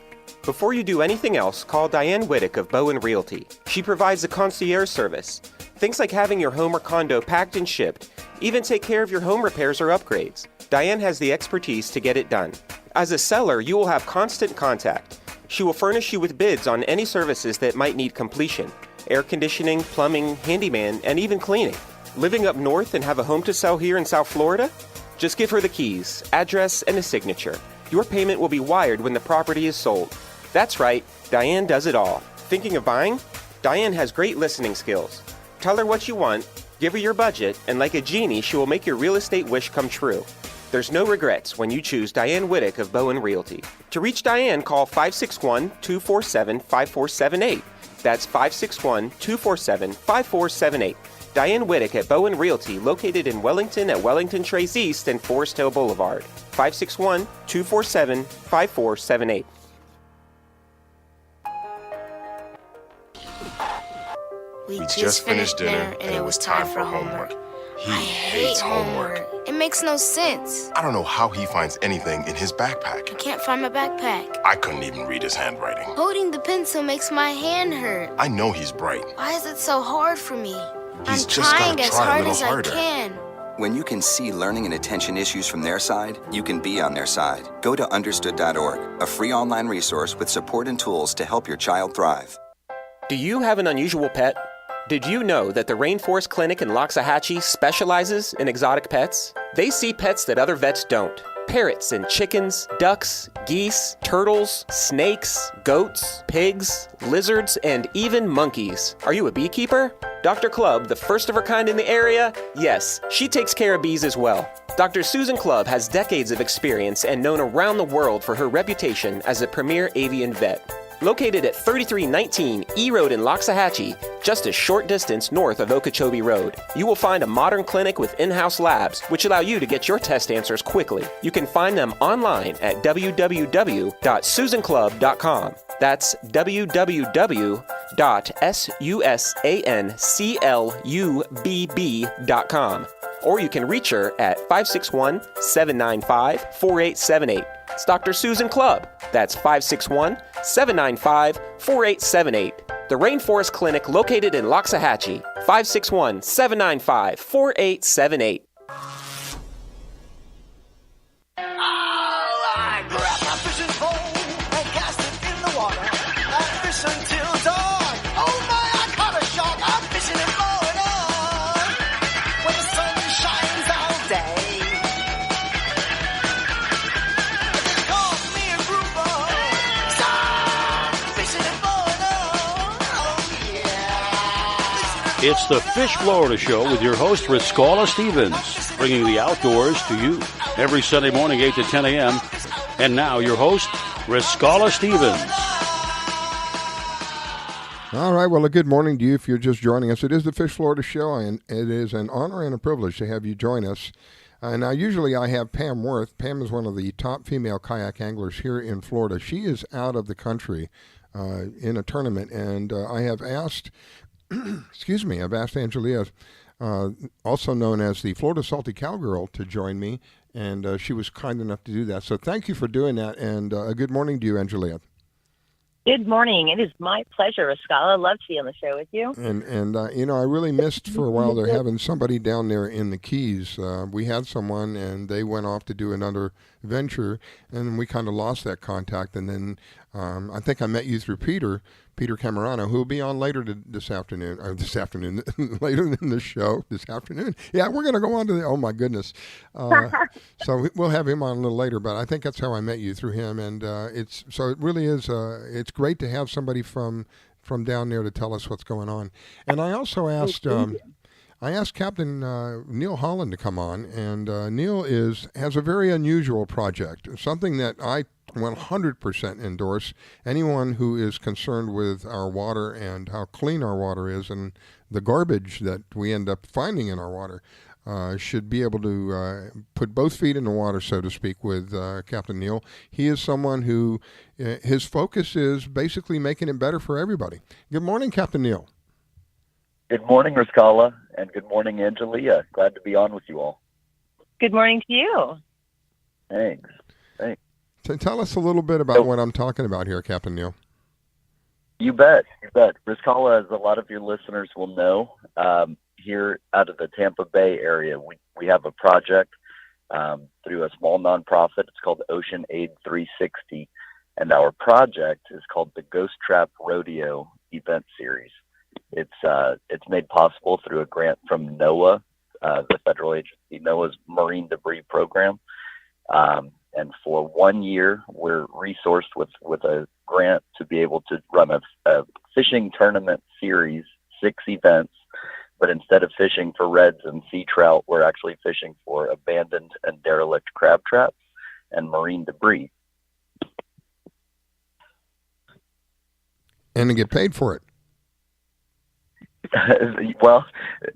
Before you do anything else, call Diane Whittick of Bowen Realty. She provides a concierge service. Things like having your home or condo packed and shipped, even take care of your home repairs or upgrades. Diane has the expertise to get it done. As a seller, you will have constant contact. She will furnish you with bids on any services that might need completion: air conditioning, plumbing, handyman, and even cleaning. Living up north and have a home to sell here in South Florida? Just give her the keys, address, and a signature. Your payment will be wired when the property is sold. That's right, Diane does it all. Thinking of buying? Diane has great listening skills. Tell her what you want, give her your budget, and like a genie, she will make your real estate wish come true. There's no regrets when you choose Diane Whittick of Bowen Realty. To reach Diane, call 561-247-5478. That's 561-247-5478. Diane Whittick at Bowen Realty, located in Wellington at Wellington Trace East and Forest Hill Boulevard. 561-247-5478. We just finished dinner and it was time for homework. He hates homework. It makes no sense. I don't know how he finds anything in his backpack. I can't find my backpack. I couldn't even read his handwriting. Holding the pencil makes my hand hurt. I know he's bright. Why is it so hard for me? He's I'm just trying gotta as try a hard little as harder. I can. When you can see learning and attention issues from their side, you can be on their side. Go to understood.org, a free online resource with support and tools to help your child thrive. Do you have an unusual pet? Did you know that the Rainforest Clinic in Loxahatchee specializes in exotic pets? They see pets that other vets don't. Parrots and chickens, ducks, geese, turtles, snakes, goats, pigs, lizards, and even monkeys. Are you a beekeeper? Dr. Clubb, the first of her kind in the area? Yes, she takes care of bees as well. Dr. Susan Clubb has decades of experience and known around the world for her reputation as a premier avian vet. Located at 3319 E Road in Loxahatchee, just a short distance north of Okeechobee Road, you will find a modern clinic with in-house labs, which allow you to get your test answers quickly. You can find them online at www.susanclub.com. That's www.susanclubb.com. Or you can reach her at 561-795-4878. It's Dr. Susan Clubb. That's 561-795-4878. The Rainforest Clinic located in Loxahatchee. 561-795-4878. I grab my fishing pole and cast it in the water. I fish until dawn. Oh my, I caught a shark. I'm fishing in Florida when the sun shines all day. They call me a grouper. So I'm fishing in Florida. Oh yeah. It's the Fish Florida Show with your host, Riskella Stevens, bringing the outdoors to you every Sunday morning, 8 to 10 a.m. And now your host, Riscala Stevens. All right, well, a good morning to you if you're just joining us. It is the Fish Florida Show, and it is an honor and a privilege to have you join us. Now, usually I have Pam Worth. Pam is one of the top female kayak anglers here in Florida. She is out of the country in a tournament, and I have asked, I've asked Angelia, also known as the Florida Salty Cowgirl, to join me, and she was kind enough to do that. So thank you for doing that, and a good morning to you, Angelia. Good morning. It is my pleasure, Riscala. Love to be on the show with you. And I really missed for a while there having somebody down there in the Keys. We had someone, and they went off to do another venture, and we kind of lost that contact. And then I think I met you through Peter Cammarano, who will be on later this afternoon, later in the show this afternoon. Yeah, we're going to go on to oh my goodness. So we'll have him on a little later, but I think that's how I met you, through him. And it really is, it's great to have somebody from down there to tell us what's going on. And I also asked, I asked Captain Neil Holland to come on, and Neil has a very unusual project, something that I 100% endorse. Anyone who is concerned with our water and how clean our water is and the garbage that we end up finding in our water should be able to put both feet in the water, so to speak, with Captain Neil. He is someone who his focus is basically making it better for everybody. Good morning, Captain Neil. Good morning, Riscala, and good morning, Angelia. Glad to be on with you all. Good morning to you. Thanks. So tell us a little bit about what I'm talking about here, Captain Neil. You bet. Riscala, as a lot of your listeners will know, here out of the Tampa Bay area, we have a project through a small nonprofit. It's called Ocean Aid 360, and our project is called the Ghost Trap Rodeo Event Series. It's made possible through a grant from NOAA, the federal agency, NOAA's Marine Debris Program. And for 1 year, we're resourced with a grant to be able to run a fishing tournament series, 6 events. But instead of fishing for reds and sea trout, we're actually fishing for abandoned and derelict crab traps and marine debris. And to get paid for it. Well,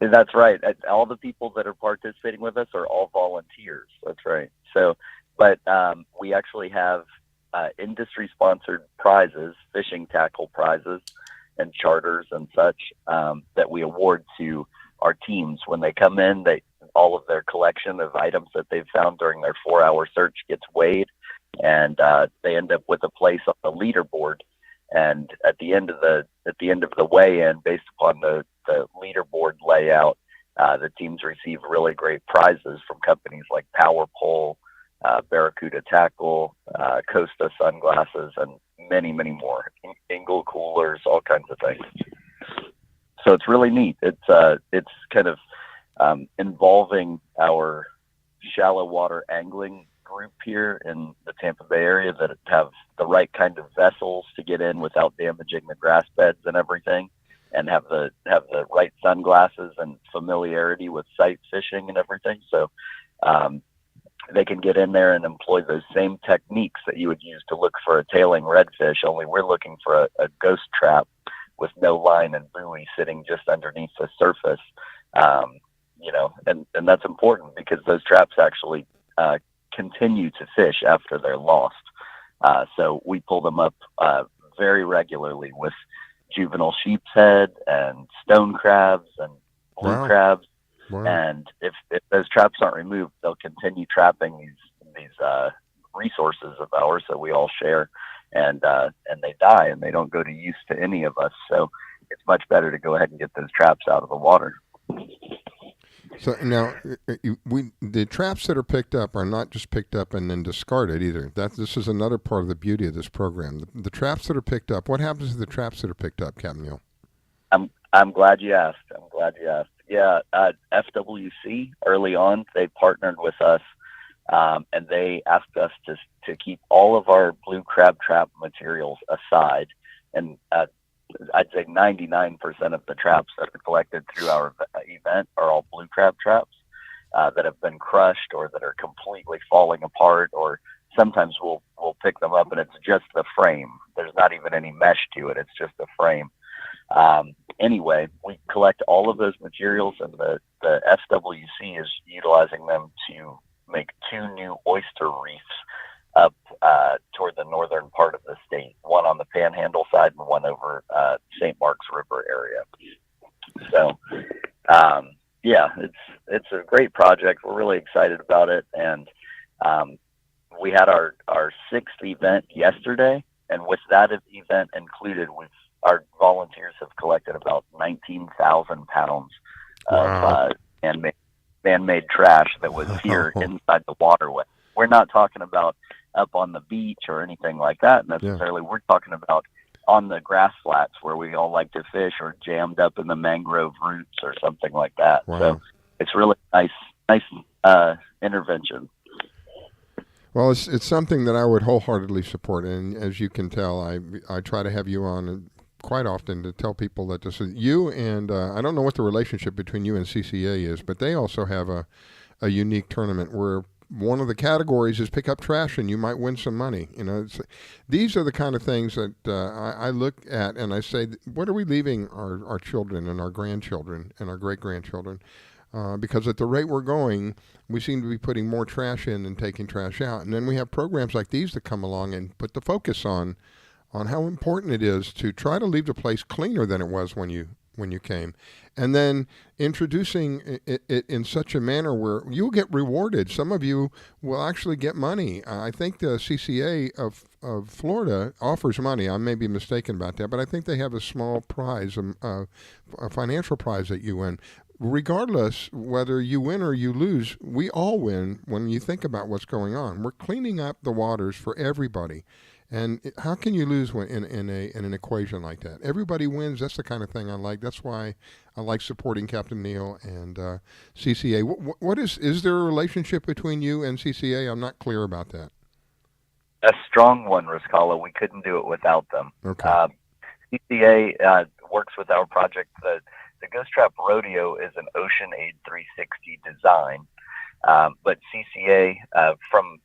that's right. All the people that are participating with us are all volunteers. That's right. But we actually have industry-sponsored prizes, fishing tackle prizes, and charters and such that we award to our teams when they come in. All of their collection of items that they've found during their 4-hour search gets weighed, and they end up with a place on the leaderboard. And at the end of the weigh-in, based upon the leaderboard layout, the teams receive really great prizes from companies like Power Pole, Barracuda Tackle, Costa Sunglasses, and many, many more. Engel coolers, all kinds of things. So it's really neat. It's kind of involving our shallow water angling group here in the Tampa Bay area that have the right kind of vessels to get in without damaging the grass beds and everything, and have the right sunglasses and familiarity with sight fishing and everything. So they can get in there and employ those same techniques that you would use to look for a tailing redfish, only we're looking for a ghost trap with no line and buoy sitting just underneath the surface. And that's important because those traps actually continue to fish after they're lost. So we pull them up very regularly with juvenile sheep's head and stone crabs and blue crabs. Wow. And if those traps aren't removed, they'll continue trapping these resources of ours that we all share, and they die and they don't go to use to any of us. So it's much better to go ahead and get those traps out of the water. So now, the traps that are picked up are not just picked up and then discarded either. This is another part of the beauty of this program. The traps that are picked up. What happens to the traps that are picked up, Captain Neil? I'm glad you asked. Yeah, FWC early on, they partnered with us, and they asked us to keep all of our blue crab trap materials aside, and I'd say 99% of the traps that are collected through our event are all blue crab traps that have been crushed or that are completely falling apart or sometimes we'll pick them up and it's just the frame. There's not even any mesh to it. It's just a frame. Anyway, we collect all of those materials, and the FWC is utilizing them to make 2 new oyster reefs up toward the northern part of the state, one on the Panhandle side and one over St. Mark's River area. So, yeah, it's a great project. We're really excited about it, and we had our 6th event yesterday, and with that event included, our volunteers have collected about 19,000 pounds of man-made trash that was here inside the waterway. We're not talking about up on the beach or anything like that necessarily. Yeah. We're talking about on the grass flats where we all like to fish, or jammed up in the mangrove roots or something like that. Wow. So it's really nice intervention. Well, it's something that I would wholeheartedly support, and as you can tell, I try to have you on quite often to tell people that this is you, and I don't know what the relationship between you and CCA is, but they also have a unique tournament where one of the categories is pick up trash, and you might win some money. You know, these are the kind of things that I look at and I say, what are we leaving our children and our grandchildren and our great-grandchildren? Because at the rate we're going, we seem to be putting more trash in than taking trash out. And then we have programs like these that come along and put the focus on how important it is to try to leave the place cleaner than it was when you came. And then introducing it in such a manner where you'll get rewarded. Some of you will actually get money. I think the CCA of Florida offers money. I may be mistaken about that, but I think they have a small prize, a financial prize that you win. Regardless whether you win or you lose, we all win when you think about what's going on. We're cleaning up the waters for everybody. And how can you lose in an equation like that? Everybody wins. That's the kind of thing I like. That's why I like supporting Captain Neil and CCA. What is there a relationship between you and CCA? I'm not clear about that. A strong one, Riscala. We couldn't do it without them. Okay. CCA works with our project. The Ghost Trap Rodeo is an Ocean Aid 360 design, but CCA from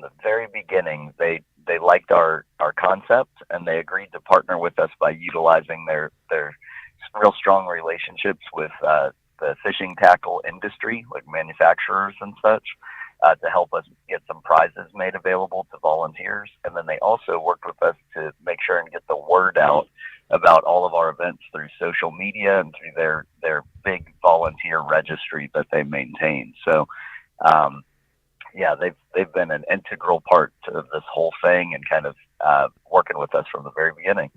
the very beginning they liked our concept, and they agreed to partner with us by utilizing their real strong relationships with the fishing tackle industry, like manufacturers and such, to help us get some prizes made available to volunteers. And then they also worked with us to make sure and get the word out about all of our events through social media and through their big volunteer registry that they maintain. So, yeah, they've been an integral part of this whole thing and kind of working with us from the very beginning.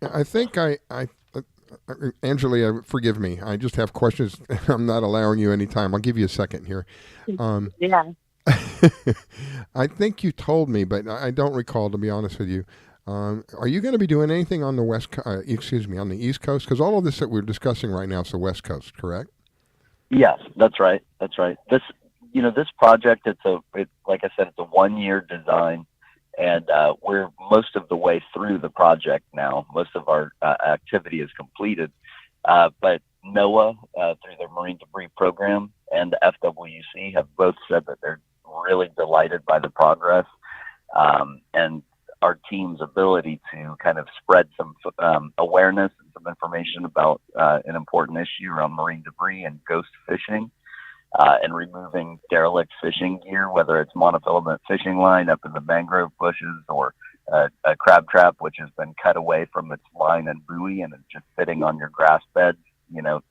I think Angelia, forgive me. I just have questions. I'm not allowing you any time. I'll give you a second here. Yeah. I think you told me, but I don't recall, to be honest with you. Are you going to be doing anything on the on the East Coast? Because all of this that we're discussing right now is the West Coast, correct? Yes, that's right. This project, like I said, it's a 1-year design, and we're most of the way through the project now. Most of our activity is completed, but NOAA, through their Marine Debris Program, and the FWC have both said that they're really delighted by the progress, and our team's ability to kind of spread some awareness and some information about an important issue around marine debris and ghost fishing. And removing derelict fishing gear, whether it's monofilament fishing line up in the mangrove bushes or a crab trap which has been cut away from its line and buoy and is just sitting on your grass beds,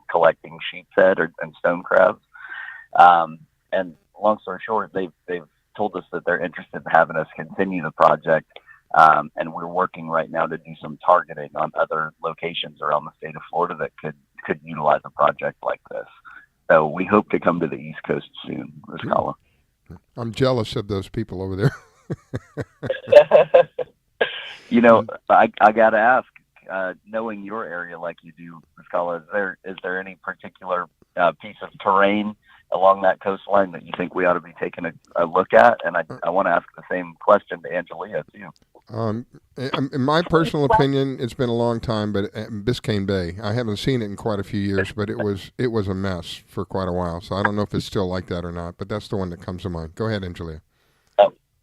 collecting sheep's head and stone crabs. And long story short, they've told us that they're interested in having us continue the project, and we're working right now to do some targeting on other locations around the state of Florida that could utilize a project like this. So we hope to come to the East Coast soon, Riscala. I'm jealous of those people over there. I got to ask, knowing your area like you do, Riscala, is there any particular piece of terrain along that coastline that you think we ought to be taking a look at? And I want to ask the same question to Angelia, too. In my personal opinion, it's been a long time, but Biscayne Bay, I haven't seen it in quite a few years, but it was a mess for quite a while. So I don't know if it's still like that or not, but that's the one that comes to mind. Go ahead, Angelia.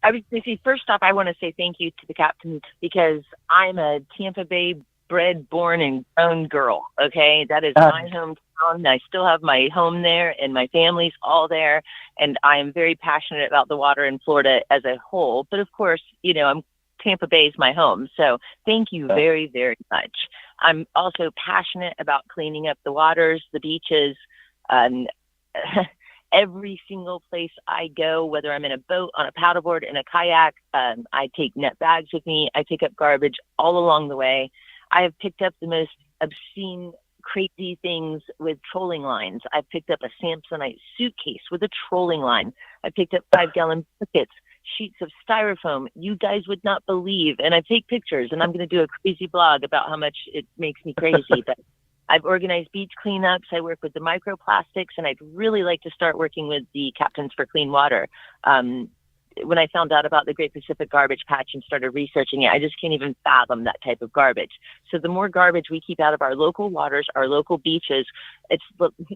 I was going to say, first off, I want to say thank you to the captain because I'm a Tampa Bay bred, born, and grown girl. Okay, that is my hometown. I still have my home there, and my family's all there. And I am very passionate about the water in Florida as a whole. But of course, Tampa Bay is my home. So thank you very, very much. I'm also passionate about cleaning up the waters, the beaches, every single place I go, whether I'm in a boat, on a paddleboard, in a kayak, I take net bags with me. I pick up garbage all along the way. I have picked up the most obscene, crazy things with trolling lines. I've picked up a Samsonite suitcase with a trolling line. I picked up 5-gallon buckets, sheets of styrofoam. You guys would not believe. And I take pictures, and I'm going to do a crazy blog about how much it makes me crazy. But I've organized beach cleanups. I work with the microplastics, and I'd really like to start working with the Captains for Clean Water. When I found out about the Great Pacific Garbage Patch and started researching it, I just can't even fathom that type of garbage. So the more garbage we keep out of our local waters, our local beaches, it's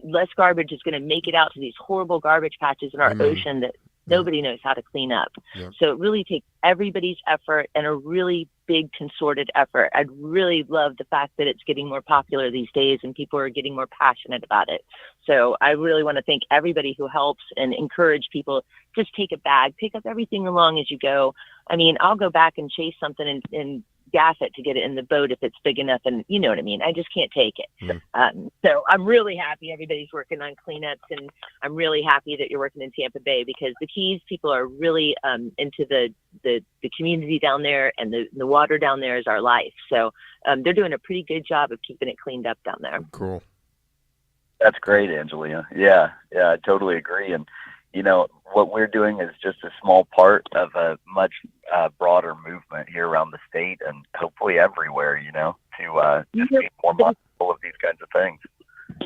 less garbage is going to make it out to these horrible garbage patches in our ocean that nobody knows how to clean up. Yeah. So it really takes everybody's effort and a really big consorted effort. I'd really love the fact that it's getting more popular these days and people are getting more passionate about it. So I really want to thank everybody who helps and encourage people. Just take a bag, pick up everything along as you go. I mean, I'll go back and chase something and gas it to get it in the boat if it's big enough, and you know what I mean. I just can't take it. So I'm really happy everybody's working on cleanups, and I'm really happy that you're working in Tampa Bay because the Keys people are really into the community down there, and the water down there is our life. So they're doing a pretty good job of keeping it cleaned up down there. Cool. That's great, Angelia. Yeah, I totally agree. And what we're doing is just a small part of a much broader movement here around the state and hopefully everywhere, to just be more mindful of these kinds of things.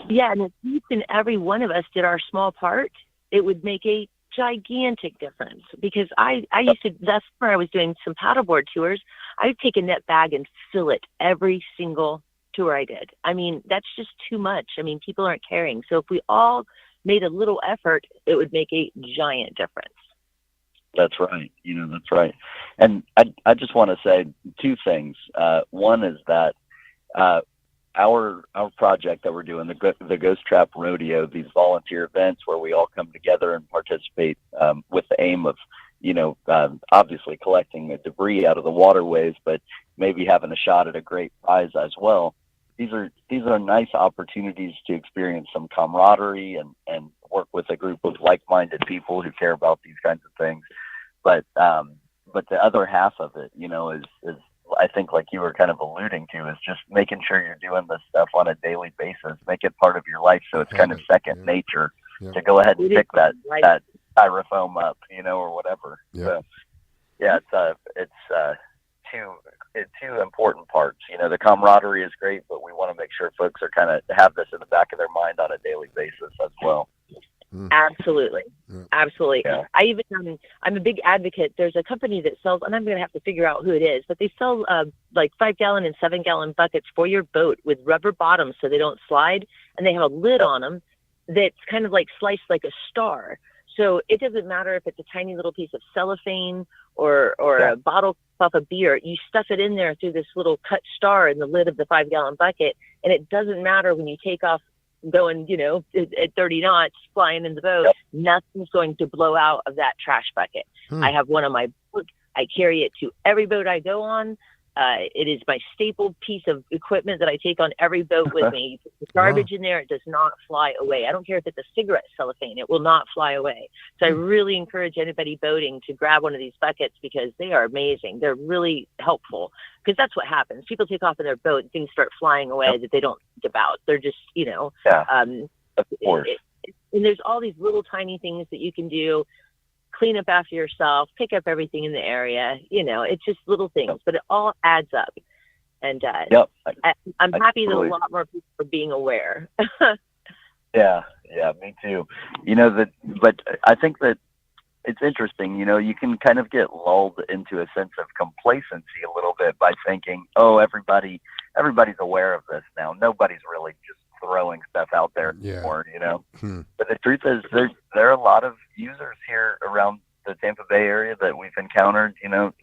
Yeah, and if each and every one of us did our small part, it would make a gigantic difference. Because I used to, that's where I was doing some paddleboard tours. I would take a net bag and fill it every single tour I did. I mean, that's just too much. I mean, people aren't caring. So if we all made a little effort, it would make a giant difference. That's right. That's right. And I just want to say two things. One is that our project that we're doing, the Ghost Trap Rodeo, these volunteer events where we all come together and participate with the aim of, obviously collecting the debris out of the waterways, but maybe having a shot at a great prize as well. These are nice opportunities to experience some camaraderie and work with a group of like-minded people who care about these kinds of things. But the other half of it, is I think, like you were kind of alluding to, is just making sure you're doing this stuff on a daily basis. Make it part of your life, so it's kind of second nature to go ahead and pick that styrofoam up, or whatever. Yeah. So, yeah, it's two important parts. The camaraderie is great, but we want to make sure folks are kind of have this in the back of their mind on a daily basis as well. Absolutely. Absolutely. Yeah. I'm a big advocate. There's a company that sells, and I'm going to have to figure out who it is, but they sell like 5-gallon and 7-gallon buckets for your boat with rubber bottoms so they don't slide. And they have a lid on them that's kind of like sliced like a star. So it doesn't matter if it's a tiny little piece of cellophane or a bottle off a beer. You stuff it in there through this little cut star in the lid of the 5-gallon bucket. And it doesn't matter when you take off going, at 30 knots flying in the boat, nothing's going to blow out of that trash bucket. I have one on my boat. I carry it to every boat I go on. It is my staple piece of equipment that I take on every boat with me. You put the garbage in there, it does not fly away. I don't care if it's a cigarette cellophane, it will not fly away. So I really encourage anybody boating to grab one of these buckets because they are amazing. They're really helpful because that's what happens. People take off in their boat and things start flying away that they don't think about. They're just, of course. And there's all these little tiny things that you can do. Clean up after yourself, pick up everything in the area. It's just little things, but it all adds up. And I'm happy that a lot more people are being aware. Yeah, me too. But I think that it's interesting. You can kind of get lulled into a sense of complacency a little bit by thinking, oh, everybody's aware of this now. Nobody's really just throwing stuff out there anymore, But the truth is there are a lot of users here around the Tampa Bay area that we've encountered,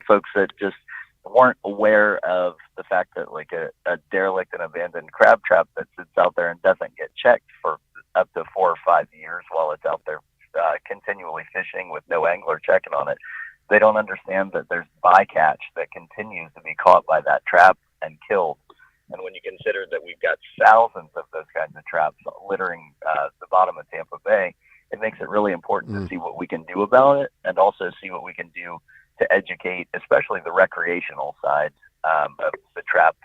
folks that just weren't aware of the fact that like a derelict and abandoned crab trap that sits out there and doesn't get checked for up to 4 or 5 years while it's out there continually fishing with no angler checking on it. They don't understand that there's bycatch that continues to be caught by that trap and killed. And when you consider that we've got thousands of those kinds of traps littering the bottom of Tampa Bay, it makes it really important to see what we can do about it, and also see what we can do to educate, especially the recreational side of the trap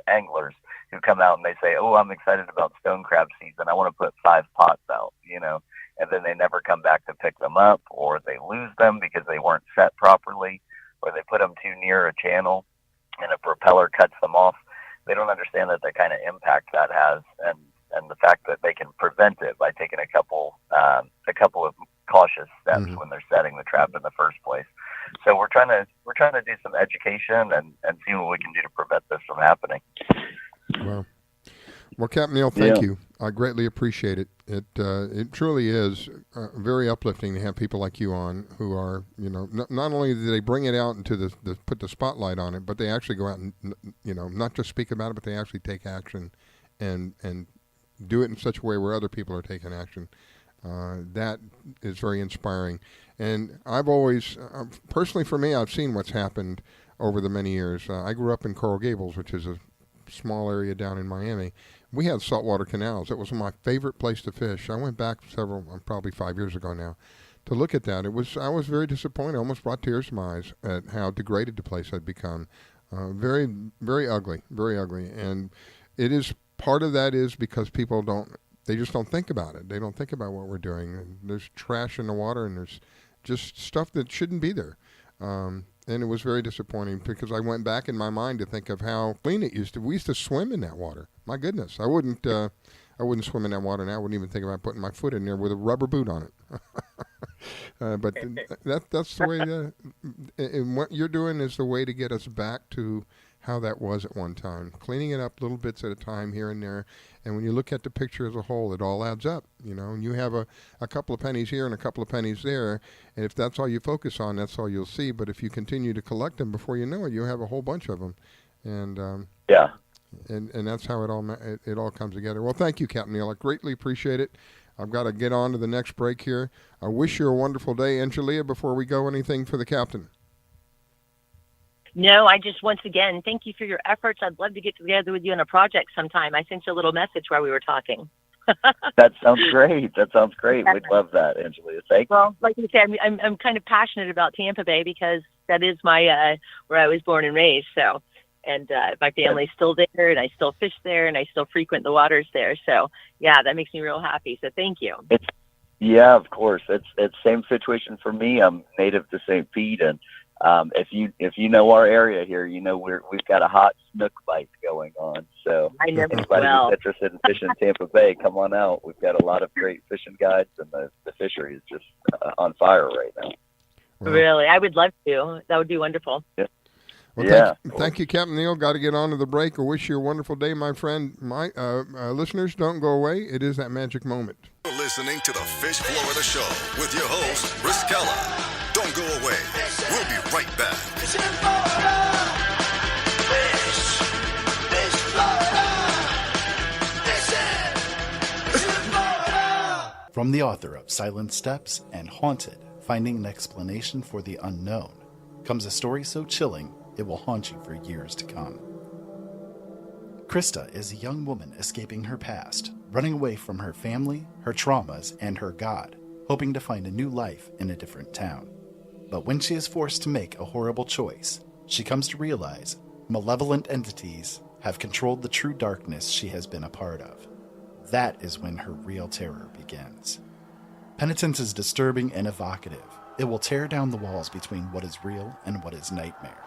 anglers who come out and they say, oh, I'm excited about stone crab season. I want to put 5 pots out, and then they never come back to pick them up, or they lose them because they weren't set properly, or they put them too near a channel and a propeller cuts them off. They don't understand that the kind of impact that has, and the fact that they can prevent it by taking a couple of cautious steps when they're setting the trap in the first place. So we're trying to do some education and see what we can do to prevent this from happening. Well, Capt. Neil, thank you. I greatly appreciate it. It truly is very uplifting to have people like you on who are, not only do they bring it out into put the spotlight on it, but they actually go out and, not just speak about it, but they actually take action and do it in such a way where other people are taking action. That is very inspiring. And I've always, personally for me, I've seen what's happened over the many years. I grew up in Coral Gables, which is a small area down in Miami. We had saltwater canals. It was my favorite place to fish. I went back probably 5 years ago now, to look at that. I was very disappointed. I almost brought tears to my eyes at how degraded the place had become. Very, very ugly, very ugly. And part of that is because people they just don't think about it. They don't think about what we're doing. There's trash in the water, and there's just stuff that shouldn't be there. And it was very disappointing because I went back in my mind to think of how clean it used to. We used to swim in that water. My goodness, I wouldn't swim in that water now. I wouldn't even think about putting my foot in there with a rubber boot on it. But that's the way. And what you're doing is the way to get us back to how that was at one time, cleaning it up little bits at a time here and there. And when you look at the picture as a whole, it all adds up, and you have a couple of pennies here and a couple of pennies there. And if that's all you focus on, that's all you'll see. But if you continue to collect them, before you know it, you have a whole bunch of them. And and that's how it all comes together. Well, thank you, Capt. Neil. I greatly appreciate it. I've got to get on to the next break here. I wish you a wonderful day. Angelia, before we go, anything for the captain? No, I just, once again, thank you for your efforts. I'd love to get together with you on a project sometime. I sent you a little message while we were talking. That sounds great. We'd love that, Angelia. Thank you. Well, like you said, I'm kind of passionate about Tampa Bay because that is my where I was born and raised. So, and my family's still there, and I still fish there, and I still frequent the waters there. So, yeah, that makes me real happy. So, thank you. Yeah, of course. It's same situation for me. I'm native to St. Pete, and if you know our area here, we've got a hot snook bite going on. So anybody who's interested in fishing Tampa Bay, come on out. We've got a lot of great fishing guides, and the fishery is just on fire right now. Really, I would love to. That would be wonderful. Yeah. Well, thank you, Capt. Neil. Got to get on to the break. I wish you a wonderful day, my friend. My listeners, don't go away. It is that magic moment. You're listening to the Fish Florida Show with your host, Riskella. Don't go away. We'll be right back. Fish Florida. Fish Florida. From the author of Silent Steps and Haunted, Finding an Explanation for the Unknown, comes a story so chilling it will haunt you for years to come. Krista is a young woman escaping her past, running away from her family, her traumas, and her God, hoping to find a new life in a different town. But when she is forced to make a horrible choice, she comes to realize malevolent entities have controlled the true darkness she has been a part of. That is when her real terror begins. Penitence is disturbing and evocative. It will tear down the walls between what is real and what is nightmare.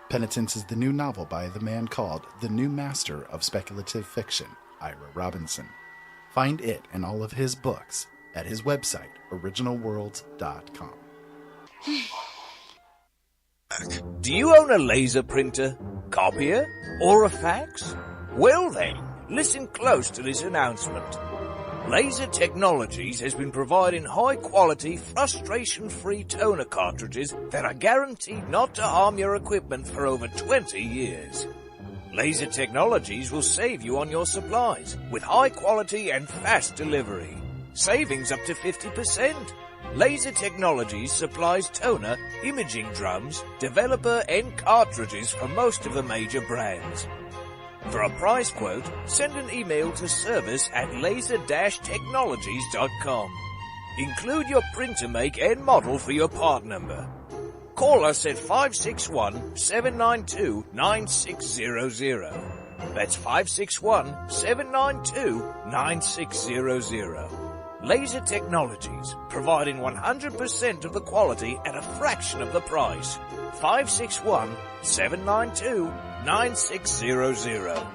Penitence is the new novel by the man called the new master of speculative fiction, Ira Robinson. Find it and all of his books at his website, originalworlds.com. Do you own a laser printer, copier, or a fax? Well then, listen close to this announcement. Laser Technologies has been providing high-quality, frustration-free toner cartridges that are guaranteed not to harm your equipment for over 20 years. Laser Technologies will save you on your supplies with high quality and fast delivery. Savings up to 50%. Laser Technologies supplies toner, imaging drums, developer and cartridges for most of the major brands. For a price quote, send an email to service@laser-technologies.com. Include your printer make and model for your part number. Call us at 561-792-9600. That's 561-792-9600. Laser Technologies, providing 100% of the quality at a fraction of the price. 561-792-9600.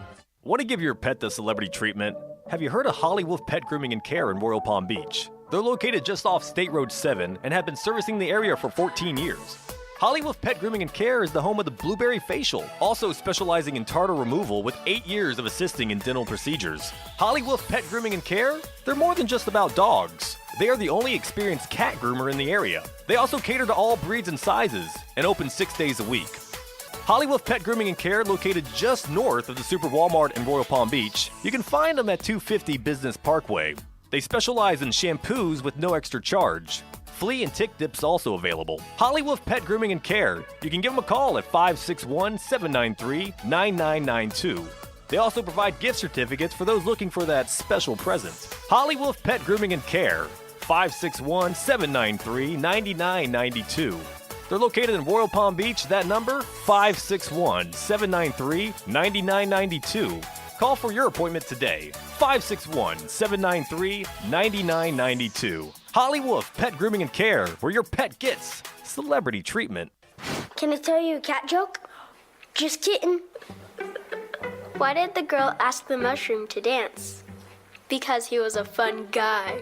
Want to give your pet the celebrity treatment? Have you heard of Holly Wolf Pet Grooming and Care in Royal Palm Beach? They're located just off State Road 7 and have been servicing the area for 14 years. Holly Wolf Pet Grooming and Care is the home of the Blueberry Facial, also specializing in tartar removal with 8 years of assisting in dental procedures. Holly Wolf Pet Grooming and Care? They're more than just about dogs. They are the only experienced cat groomer in the area. They also cater to all breeds and sizes and open 6 days a week. Holly Wolf Pet Grooming and Care, located just north of the Super Walmart in Royal Palm Beach. You can find them at 250 Business Parkway. They specialize in shampoos with no extra charge. Flea and tick dips also available. Holly Wolf Pet Grooming and Care. You can give them a call at 561-793-9992. They also provide gift certificates for those looking for that special present. Holly Wolf Pet Grooming and Care. 561-793-9992. They're located in Royal Palm Beach. That number, 561-793-9992. Call for your appointment today. 561-793-9992. Holly Wolf Pet Grooming and Care, where your pet gets celebrity treatment. Can I tell you a cat joke? Just kidding. Why did the girl ask the mushroom to dance? Because he was a fun guy.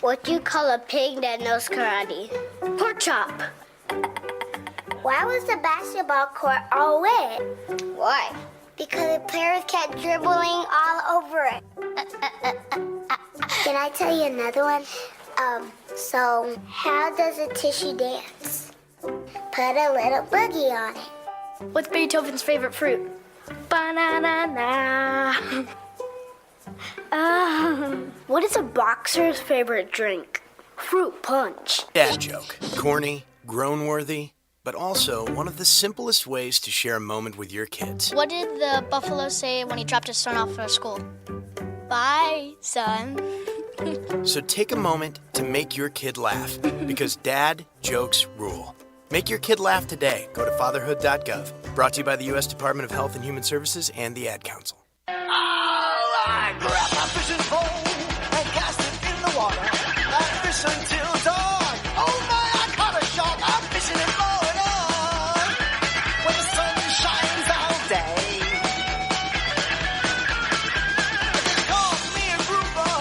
What do you call a pig that knows karate? Pork chop. Why was the basketball court all wet? Why? Because the players kept dribbling all over it. Can I tell you another one? So how does a tissue dance? Put a little boogie on it. What's Beethoven's favorite fruit? Banana. What is a boxer's favorite drink? Fruit punch. Dad joke. Corny, groan-worthy, but also one of the simplest ways to share a moment with your kids. What did the buffalo say when he dropped his son off for school? Bye, son. So take a moment to make your kid laugh, because dad jokes rule. Make your kid laugh today. Go to fatherhood.gov. Brought to you by the U.S. Department of Health and Human Services and the Ad Council. I grabbed my fishing pole and cast it in the water. I fish until dawn. Oh my, I caught a shark. I'm fishing and blowing on when the sun shines all day. They call me a grouper.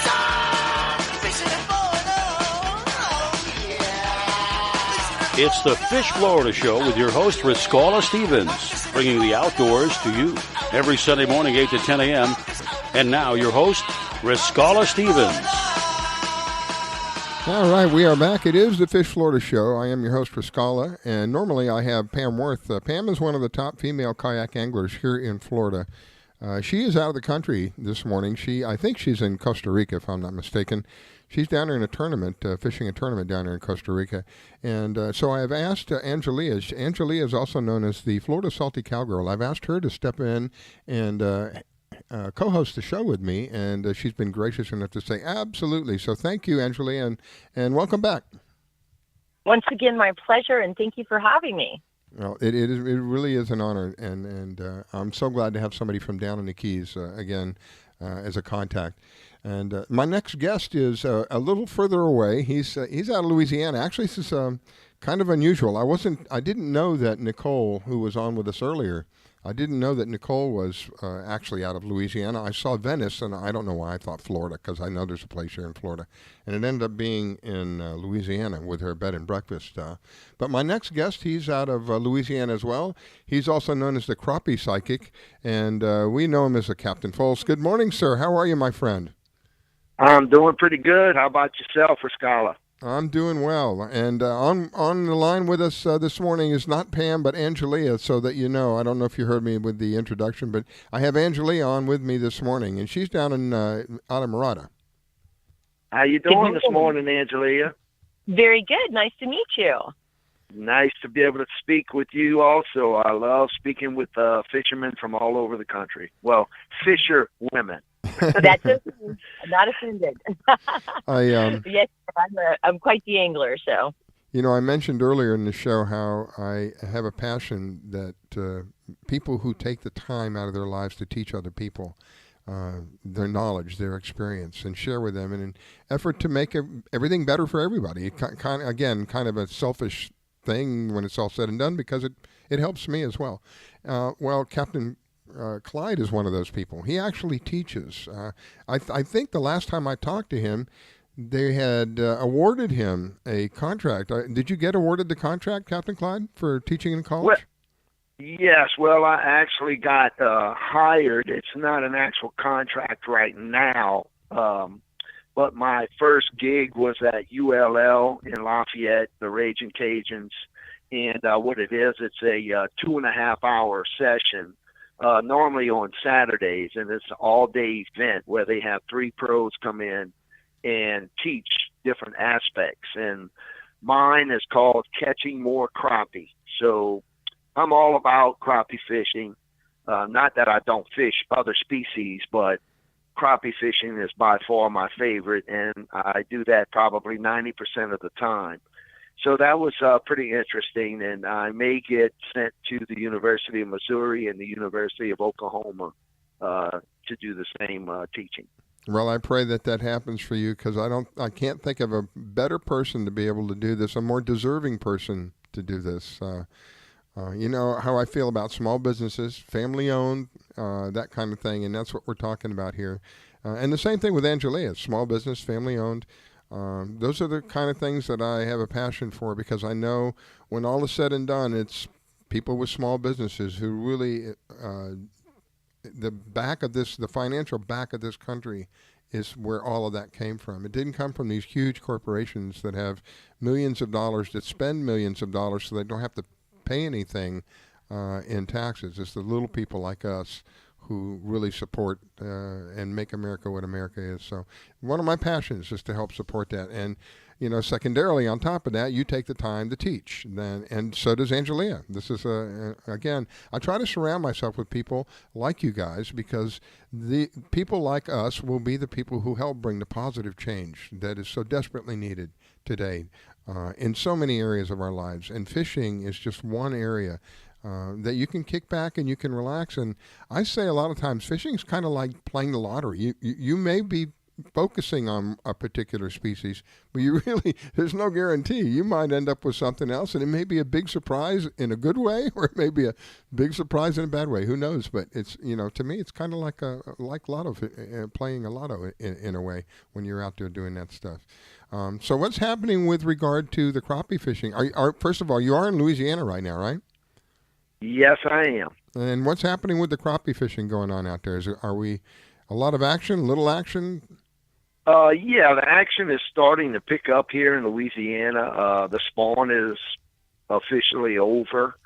So I'm fishing and blowing on. Oh yeah. It's the Fish Florida Show with your host, Riscala Stevens, bringing the outdoors to you every Sunday morning, 8 to 10 a.m. And now your host, Riscala Stevens. All right, we are back. It is the Fish Florida Show. I am your host, Riscala, and normally I have Pam Worth. Pam is one of the top female kayak anglers here in Florida. She is out of the country this morning. I think she's in Costa Rica, if I'm not mistaken. She's down there in a tournament, fishing a tournament down there in Costa Rica. And so I have asked Angelia. Angelia is also known as the Florida Salty Cowgirl. I've asked her to step in and co-host the show with me, and she's been gracious enough to say absolutely. So thank you, Angelia, and welcome back. Once again, my pleasure, and thank you for having me. Well, it really is an honor, and I'm so glad to have somebody from down in the Keys again as a contact. And my next guest is a little further away. He's out of Louisiana. Actually, this is kind of unusual. I didn't know that Nicole, who was on with us earlier, I didn't know that Nicole was actually out of Louisiana. I saw Venice, and I don't know why I thought Florida, because I know there's a place here in Florida. And it ended up being in Louisiana with her bed and breakfast. But my next guest, he's out of Louisiana as well. He's also known as the Crappie Psychic, and we know him as the Captain Folse. Good morning, sir. How are you, my friend? I'm doing pretty good. How about yourself, Riscala? I'm doing well. And on the line with us this morning is not Pam, but Angelia, so that you know. I don't know if you heard me with the introduction, but I have Angelia on with me this morning, and she's down in Atamorada. How you doing this morning, Angelia? Very good. Nice to meet you. Nice to be able to speak with you also. I love speaking with fishermen from all over the country. Well, fisher women. That's okay. I'm not offended. Yes, I'm quite the angler, so. You know, I mentioned earlier in the show how I have a passion that people who take the time out of their lives to teach other people their knowledge, their experience, and share with them in an effort to make everything better for everybody. Kind of a selfish thing when it's all said and done, because it helps me as well. Well, Captain Clyde is one of those people. He actually teaches. I think the last time I talked to him, they had awarded him a contract. Did you get awarded the contract, Captain Clyde, for teaching in college? Well, yes. Well, I actually got hired. It's not an actual contract right now, but my first gig was at ULL in Lafayette, the Raging Cajuns. And what it is, it's a 2.5-hour session. Normally on Saturdays, and it's an all-day event where they have 3 pros come in and teach different aspects. And mine is called Catching More Crappie. So I'm all about crappie fishing. Not that I don't fish other species, but crappie fishing is by far my favorite, and I do that probably 90% of the time. So that was pretty interesting, and I may get sent to the University of Missouri and the University of Oklahoma to do the same teaching. Well, I pray that happens for you, because I can't think of a better person to be able to do this, a more deserving person to do this. You know how I feel about small businesses, family-owned, that kind of thing, and that's what we're talking about here. And the same thing with Angelia, small business, family-owned. Those are the kind of things that I have a passion for, because I know when all is said and done, it's people with small businesses who really, the financial back of this country is where all of that came from. It didn't come from these huge corporations that have millions of dollars, that spend millions of dollars so they don't have to pay anything in taxes. It's the little people like us who really support and make America what America is. So one of my passions is to help support that. And, you know, secondarily, on top of that, you take the time to teach. And so does Angelia. This is, again, I try to surround myself with people like you guys, because the people like us will be the people who help bring the positive change that is so desperately needed today in so many areas of our lives. And fishing is just one area that you can kick back and you can relax. And I say a lot of times fishing is kind of like playing the lottery. You may be focusing on a particular species, but you really, there's no guarantee. You might end up with something else, and it may be a big surprise in a good way, or it may be a big surprise in a bad way. Who knows? But it's, you know, to me, it's kind of like lotto, playing a lotto in a way when you're out there doing that stuff. So what's happening with regard to the crappie fishing? First of all, you are in Louisiana right now, right? Yes, I am. And what's happening with the crappie fishing going on out there? Are we a lot of action, little action? Yeah, the action is starting to pick up here in Louisiana. The spawn is officially over,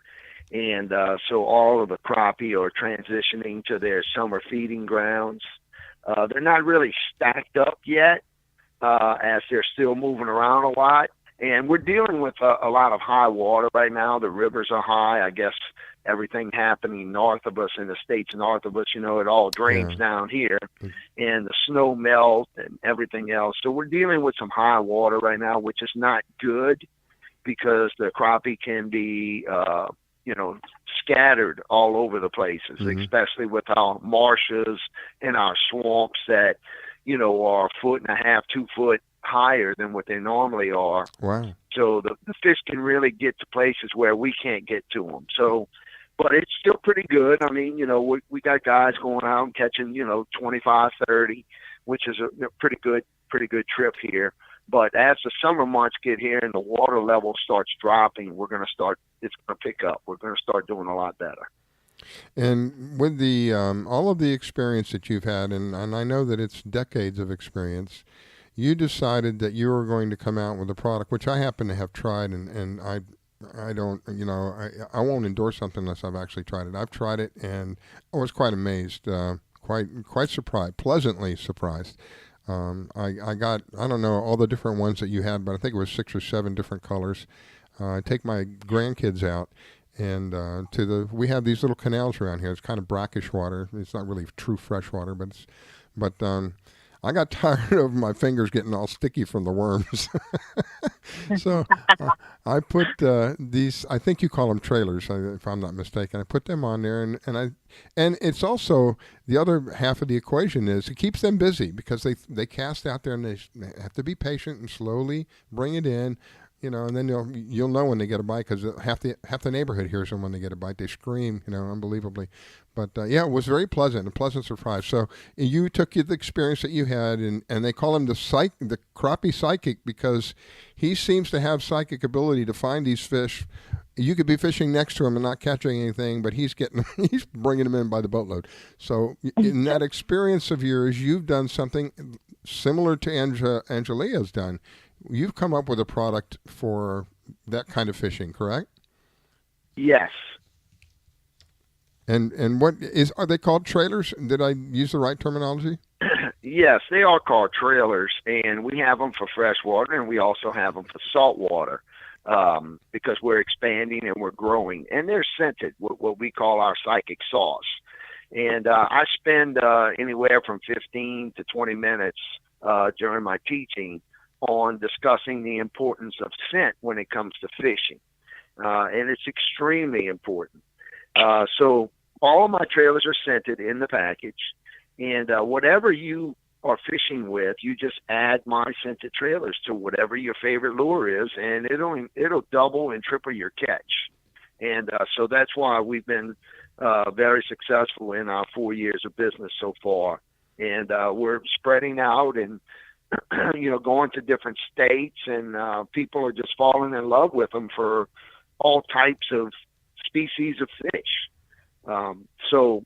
and so all of the crappie are transitioning to their summer feeding grounds. They're not really stacked up yet, as they're still moving around a lot. And we're dealing with a lot of high water right now. The rivers are high. I guess everything happening north of us, in the states north of us, you know, it all drains down here. And the snow melts and everything else. So we're dealing with some high water right now, which is not good, because the crappie can be, you know, scattered all over the places, especially with our marshes and our swamps that, you know, are 1.5 to 2 foot higher than what they normally are. Wow. So the fish can really get to places where we can't get to them. So, but it's still pretty good. I mean, you know, we got guys going out and catching, you know, 25, 30, which is a pretty good trip here. But as the summer months get here and the water level starts dropping, it's going to pick up. We're going to start doing a lot better. And with the all of the experience that you've had, and I know that it's decades of experience, you decided that you were going to come out with a product, which I happen to have tried, and I don't, I won't endorse something unless I've actually tried it. I've tried it, and I was quite amazed, quite surprised, pleasantly surprised. I got, I don't know all the different ones that you had, but I think it was 6 or 7 different colors. I take my grandkids out, and we have these little canals around here. It's kind of brackish water. It's not really true fresh water, but I got tired of my fingers getting all sticky from the worms. So I put these, I think you call them trailers, if I'm not mistaken. I put them on there, and it's also, the other half of the equation is it keeps them busy because they cast out there and they have to be patient and slowly bring it in. And then you'll know when they get a bite because half the neighborhood hears them when they get a bite. They scream, unbelievably. But yeah, it was very pleasant, a pleasant surprise. So you took the experience that you had, and they call him the crappie psychic because he seems to have psychic ability to find these fish. You could be fishing next to him and not catching anything, but he's bringing them in by the boatload. So in that experience of yours, you've done something similar to Angelia's done. You've come up with a product for that kind of fishing, correct? Yes. And are they called trailers? Did I use the right terminology? Yes, they are called trailers, and we have them for freshwater, and we also have them for saltwater because we're expanding and we're growing. And they're scented, what we call our psychic sauce. And I spend anywhere from 15 to 20 minutes during my teaching on discussing the importance of scent when it comes to fishing. And it's extremely important. So all of my trailers are scented in the package, and whatever you are fishing with, you just add my scented trailers to whatever your favorite lure is, and it'll double and triple your catch. And so that's why we've been very successful in our 4 years of business so far. And we're spreading out and going to different states, and people are just falling in love with them for all types of species of fish. So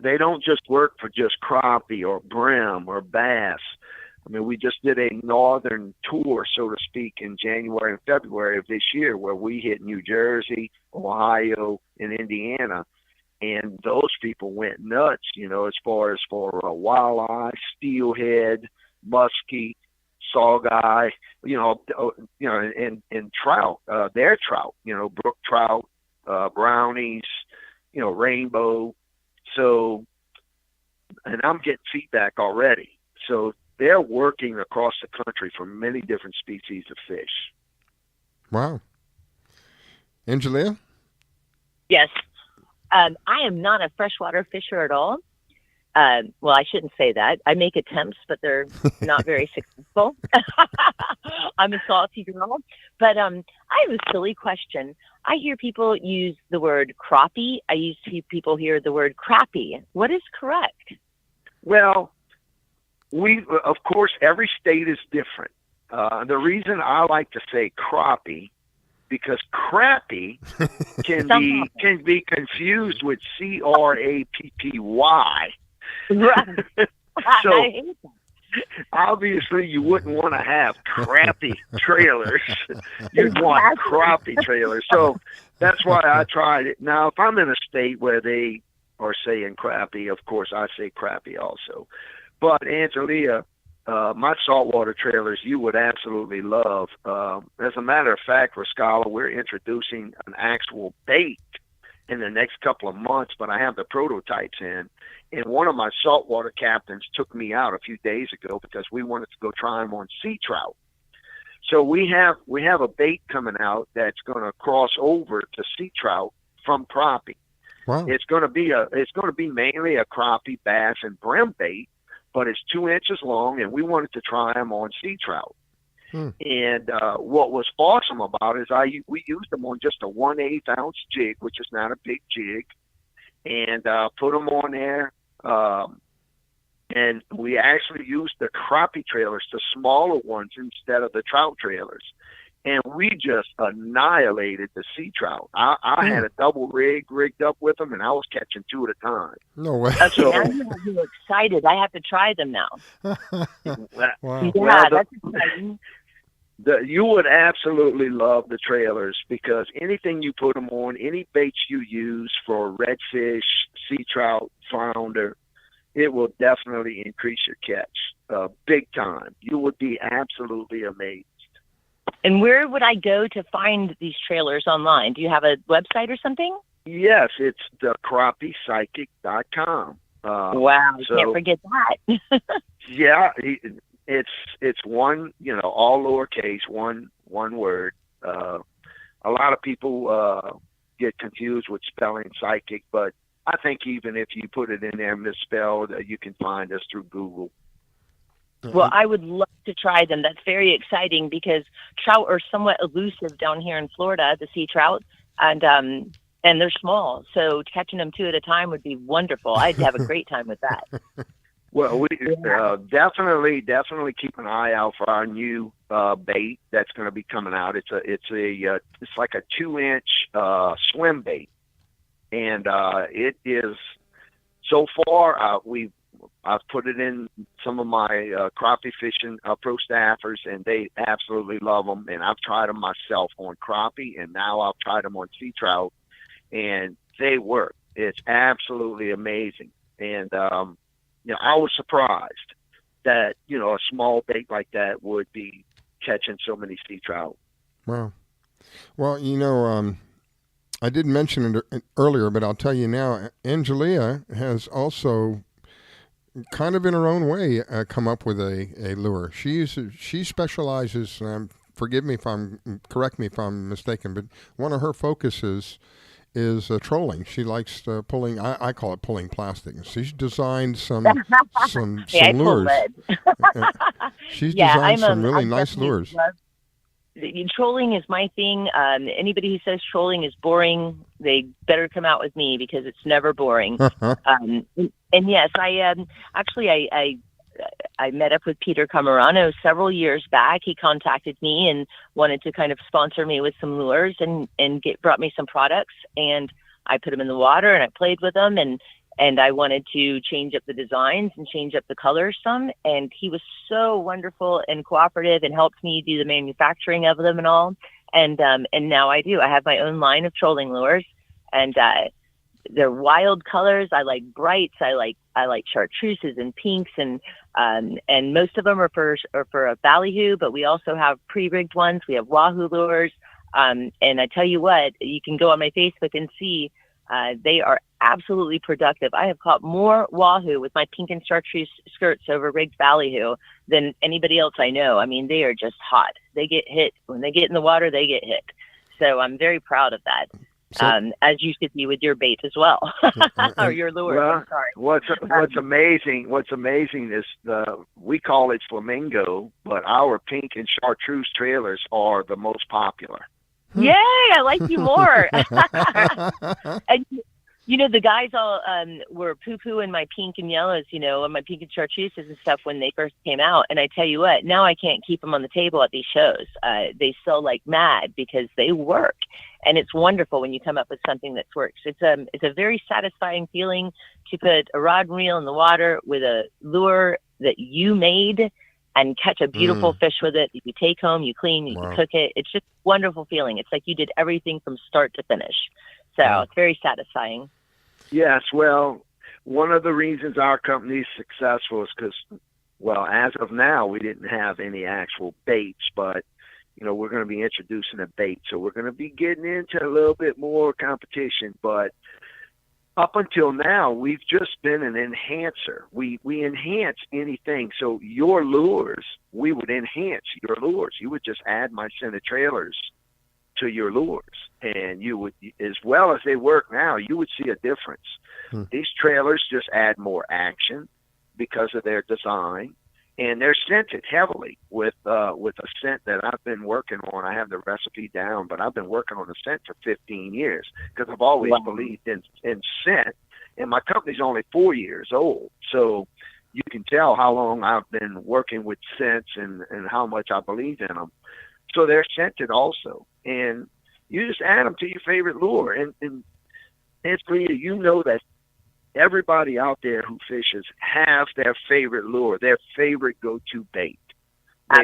they don't just work for just crappie or brim or bass. I mean, we just did a northern tour, so to speak, in January and February of this year where we hit New Jersey, Ohio, and Indiana. And those people went nuts, as far as for walleye, steelhead, muskie, sawguy, and trout, their trout, brook trout, brownies, rainbow. So, and I'm getting feedback already. So they're working across the country for many different species of fish. Wow. Angelia? Yes. I am not a freshwater fisher at all. Well, I shouldn't say that. I make attempts, but they're not very successful. I'm a salty girl. But I have a silly question. I hear people use the word crappie. I used to hear people hear the word crappie. What is correct? Well, of course, every state is different. The reason I like to say crappie, because crappie can be confused with crappy. Right. So obviously you wouldn't want to have crappie trailers. You'd want crappie trailers. So that's why I tried it. Now, if I'm in a state where they are saying crappie, of course I say crappie also. But Angelia, my saltwater trailers you would absolutely love. As a matter of fact, Rascala, we're introducing an actual bait in the next couple of months, but I have the prototypes in. And one of my saltwater captains took me out a few days ago because we wanted to go try them on sea trout. So we have a bait coming out that's going to cross over to sea trout from crappie. Wow. It's going to be mainly a crappie, bass, and brim bait, but it's 2 inches long, and we wanted to try them on sea trout. And what was awesome about it is we used them on just a 1/8 ounce jig, which is not a big jig, and put them on there. And we actually used the crappie trailers, the smaller ones, instead of the trout trailers. and we just annihilated the sea trout. I had a double rigged up with them, and I was catching 2 at a time. No way. Okay, now you have me excited. I have to try them now. Wow. Yeah, that's exciting. You would absolutely love the trailers because anything you put them on, any baits you use for redfish, sea trout, flounder, it will definitely increase your catch big time. You would be absolutely amazed. And where would I go to find these trailers online? Do you have a website or something? Yes, it's the CrappiePsychic.com. Wow, can't forget that. Yeah, it's one, all lowercase, one word. A lot of people get confused with spelling psychic, but I think even if you put it in there misspelled, you can find us through Google. Well, I would love to try them. That's very exciting because trout are somewhat elusive down here in Florida, the sea trout, and they're small. So catching them 2 at a time would be wonderful. I'd have a great time with that. Well, we definitely keep an eye out for our new bait that's going to be coming out. It's like a 2-inch swim bait, and it is so far I've put it in some of my crappie fishing pro staffers, and they absolutely love them. And I've tried them myself on crappie, and now I've tried them on sea trout, and they work. It's absolutely amazing. And I was surprised that a small bait like that would be catching so many sea trout. Wow. Well, I didn't mention it earlier, but I'll tell you now. Angelia has also, kind of in her own way, come up with a lure. She specializes. Correct me if I'm mistaken, but one of her focuses is trolling. She likes pulling. I call it pulling plastic. She's designed some lures. She's designed some really nice lures. Trolling is my thing. Anybody who says trolling is boring, they better come out with me because it's never boring. And yes, I met up with Peter Cammarano several years back. He contacted me and wanted to kind of sponsor me with some lures and brought me some products, and I put them in the water and I played with them, and I wanted to change up the designs and change up the colors some. And he was so wonderful and cooperative and helped me do the manufacturing of them and all. And now I do. I have my own line of trolling lures, and they're wild colors. I like brights. I like chartreuses and pinks, and most of them are for a ballyhoo, but we also have pre-rigged ones. We have wahoo lures. And I tell you what, you can go on my Facebook and see they are absolutely productive. I have caught more wahoo with my pink and chartreuse skirts over rigged ballyhoo than anybody else I know. I mean, they are just hot. They get hit. When they get in the water, they get hit. So I'm very proud of that. As you should be with your bait as well, or your lure. Well, I'm sorry. What's amazing is we call it flamingo, but our pink and chartreuse trailers are the most popular. Yay! I like you more. And the guys all were poo-pooing my pink and yellows, and my pink and chartreuses and stuff when they first came out. And I tell you what, now I can't keep them on the table at these shows. They sell like mad because they work. And it's wonderful when you come up with something that works. It's a very satisfying feeling to put a rod and reel in the water with a lure that you made and catch a beautiful fish with it. You take home, you clean, you cook it. It's just a wonderful feeling. It's like you did everything from start to finish. So it's very satisfying. Yes, well, one of the reasons our company is successful is because, as of now, we didn't have any actual baits, but we're going to be introducing a bait, so we're going to be getting into a little bit more competition. But up until now, we've just been an enhancer. We enhance anything. So your lures, we would enhance your lures. You would just add my scented trailers to your lures, and you would, as well as they work now, you would see a difference. These trailers just add more action because of their design. And they're scented heavily with a scent that I've been working on. I have the recipe down, but I've been working on the scent for 15 years because I've always believed in scent. And my company's only 4 years old, so you can tell how long I've been working with scents and how much I believe in them. So they're scented also. And you just add them to your favorite lure. And Angelia, you know that everybody out there who fishes have their favorite lure, their favorite go-to bait.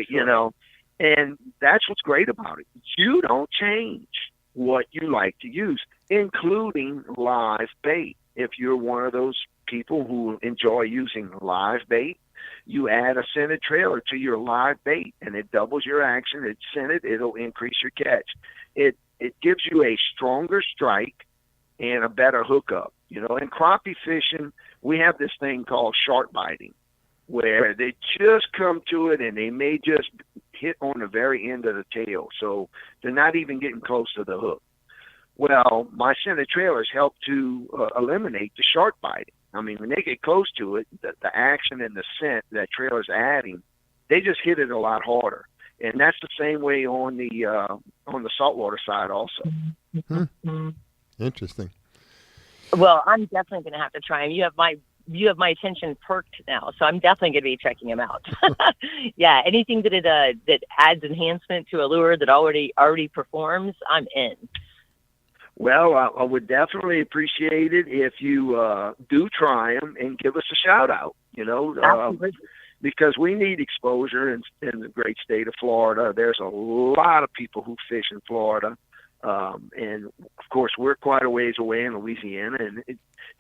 You know, and that's what's great about it. You don't change what you like to use, including live bait. If you're one of those people who enjoy using live bait, you add a scented trailer to your live bait, and it doubles your action. It's scented. It'll increase your catch. It gives you a stronger strike and a better hookup. You know, in crappie fishing, we have this thing called shark biting, where they just come to it and they may just hit on the very end of the tail. So they're not even getting close to the hook. Well, my scented trailers help to eliminate the shark biting. I mean, when they get close to it, the action and the scent that trailer's adding, they just hit it a lot harder. And that's the same way on the saltwater side also. Interesting. Well, I'm definitely going to have to try them. You have my attention perked now, so I'm definitely going to be checking them out. Yeah, anything that that adds enhancement to a lure that already performs, I'm in. Well, I would definitely appreciate it if you do try them and give us a shout out. You know, because we need exposure in the great state of Florida. There's a lot of people who fish in Florida. And of course, we're quite a ways away in Louisiana, and it's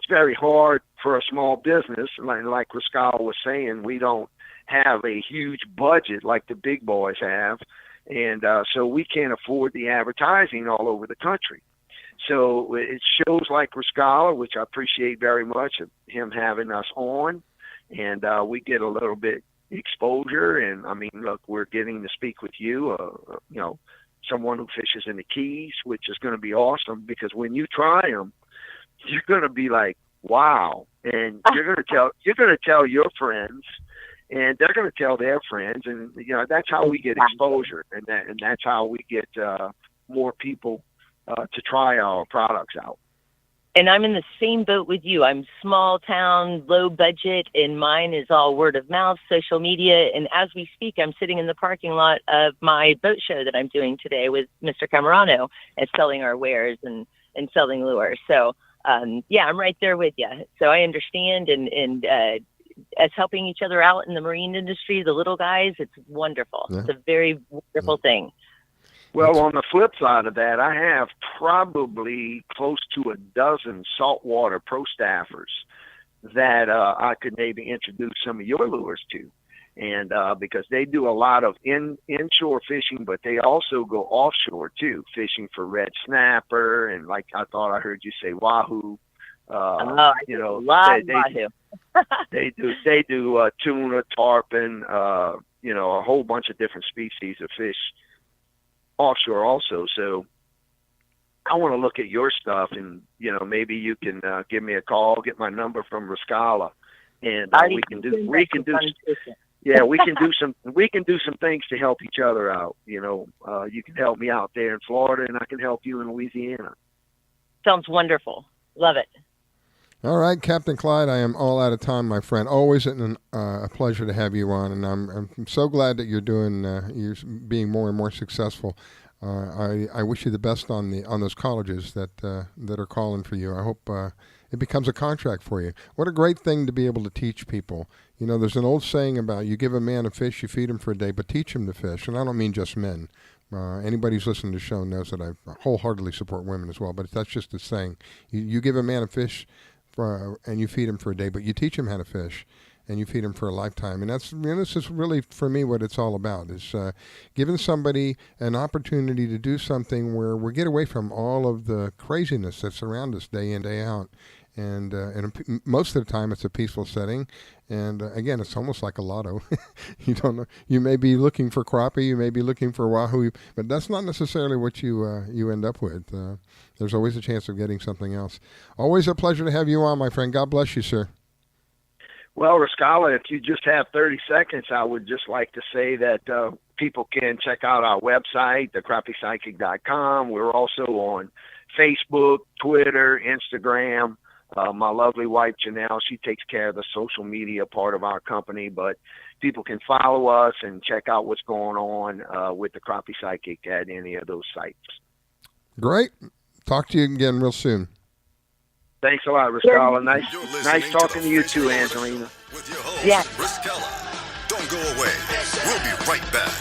very hard for a small business. Like Rascal was saying, we don't have a huge budget like the big boys have, and so we can't afford the advertising all over the country. So it shows like Rascal, which I appreciate very much of him having us on, and we get a little bit exposure. And I mean, look, we're getting to speak with you, you know, someone who fishes in the Keys, which is going to be awesome, because when you try them, you're going to be like, wow. And you're going to tell your friends, and they're going to tell their friends. And, you know, that's how we get exposure. And that's how we get more people to try our products out. And I'm in the same boat with you. I'm small town, low budget, and mine is all word of mouth, social media. And as we speak, I'm sitting in the parking lot of my boat show that I'm doing today with Mr. Cammarano and selling our wares and selling lures. So, yeah, I'm right there with you. So I understand, and as helping each other out in the marine industry, the little guys, it's wonderful. Yeah. It's a very wonderful thing. Well, on the flip side of that, I have probably close to a dozen saltwater pro staffers that I could maybe introduce some of your lures to. And because they do a lot of inshore fishing, but they also go offshore too, fishing for red snapper. And like I thought I heard you say wahoo. You know, they do tuna, tarpon, you know, a whole bunch of different species of fish offshore also. So I want to look at your stuff, and you know, maybe you can give me a call, get my number from Rascala, and we can do some things to help each other out. You know, you can help me out there in Florida, and I can help you in Louisiana. Sounds wonderful. Love it. All right, Captain Clyde, I am all out of time, my friend. Always a pleasure to have you on, and I'm so glad that you're being more and more successful. I wish you the best on those colleges that are calling for you. I hope it becomes a contract for you. What a great thing to be able to teach people. You know, there's an old saying about you give a man a fish, you feed him for a day, but teach him to fish. And I don't mean just men. Anybody who's listening to the show knows that I wholeheartedly support women as well, but that's just a saying. You give a man a fish, and you feed him for a day, but you teach him how to fish, and you feed him for a lifetime. And that's, you know, this is really, for me, what it's all about, is giving somebody an opportunity to do something where we get away from all of the craziness that's around us day in, day out. And most of the time, it's a peaceful setting. And again, it's almost like a lotto. You don't know. You may be looking for crappie, you may be looking for wahoo, but that's not necessarily what you end up with. There's always a chance of getting something else. Always a pleasure to have you on, my friend. God bless you, sir. Well, Rascala, if you just have 30 seconds, I would just like to say that people can check out our website, thecrappiepsychic.com. We're also on Facebook, Twitter, Instagram. My lovely wife, Janelle, she takes care of the social media part of our company, but people can follow us and check out what's going on with the Crappie Psychic at any of those sites. Great. Talk to you again real soon. Thanks a lot, Riscala. Nice talking to you too, Angelina. With your host, Yeah. Riscala. Don't go away. We'll be right back.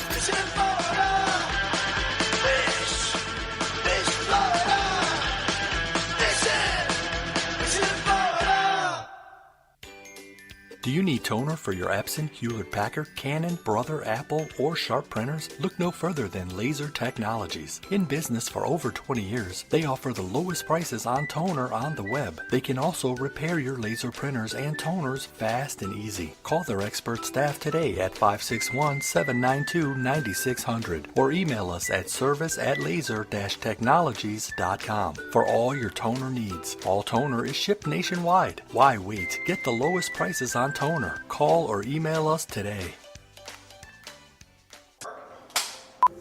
Do you need toner for your Epson, Hewlett-Packard, Canon, Brother, Apple, or Sharp printers? Look no further than Laser Technologies. In business for over 20 years, they offer the lowest prices on toner on the web. They can also repair your laser printers and toners fast and easy. Call their expert staff today at 561-792-9600 or email us at service@laser-technologies.com for all your toner needs. All toner is shipped nationwide. Why wait? Get the lowest prices on toner. Call or email us today.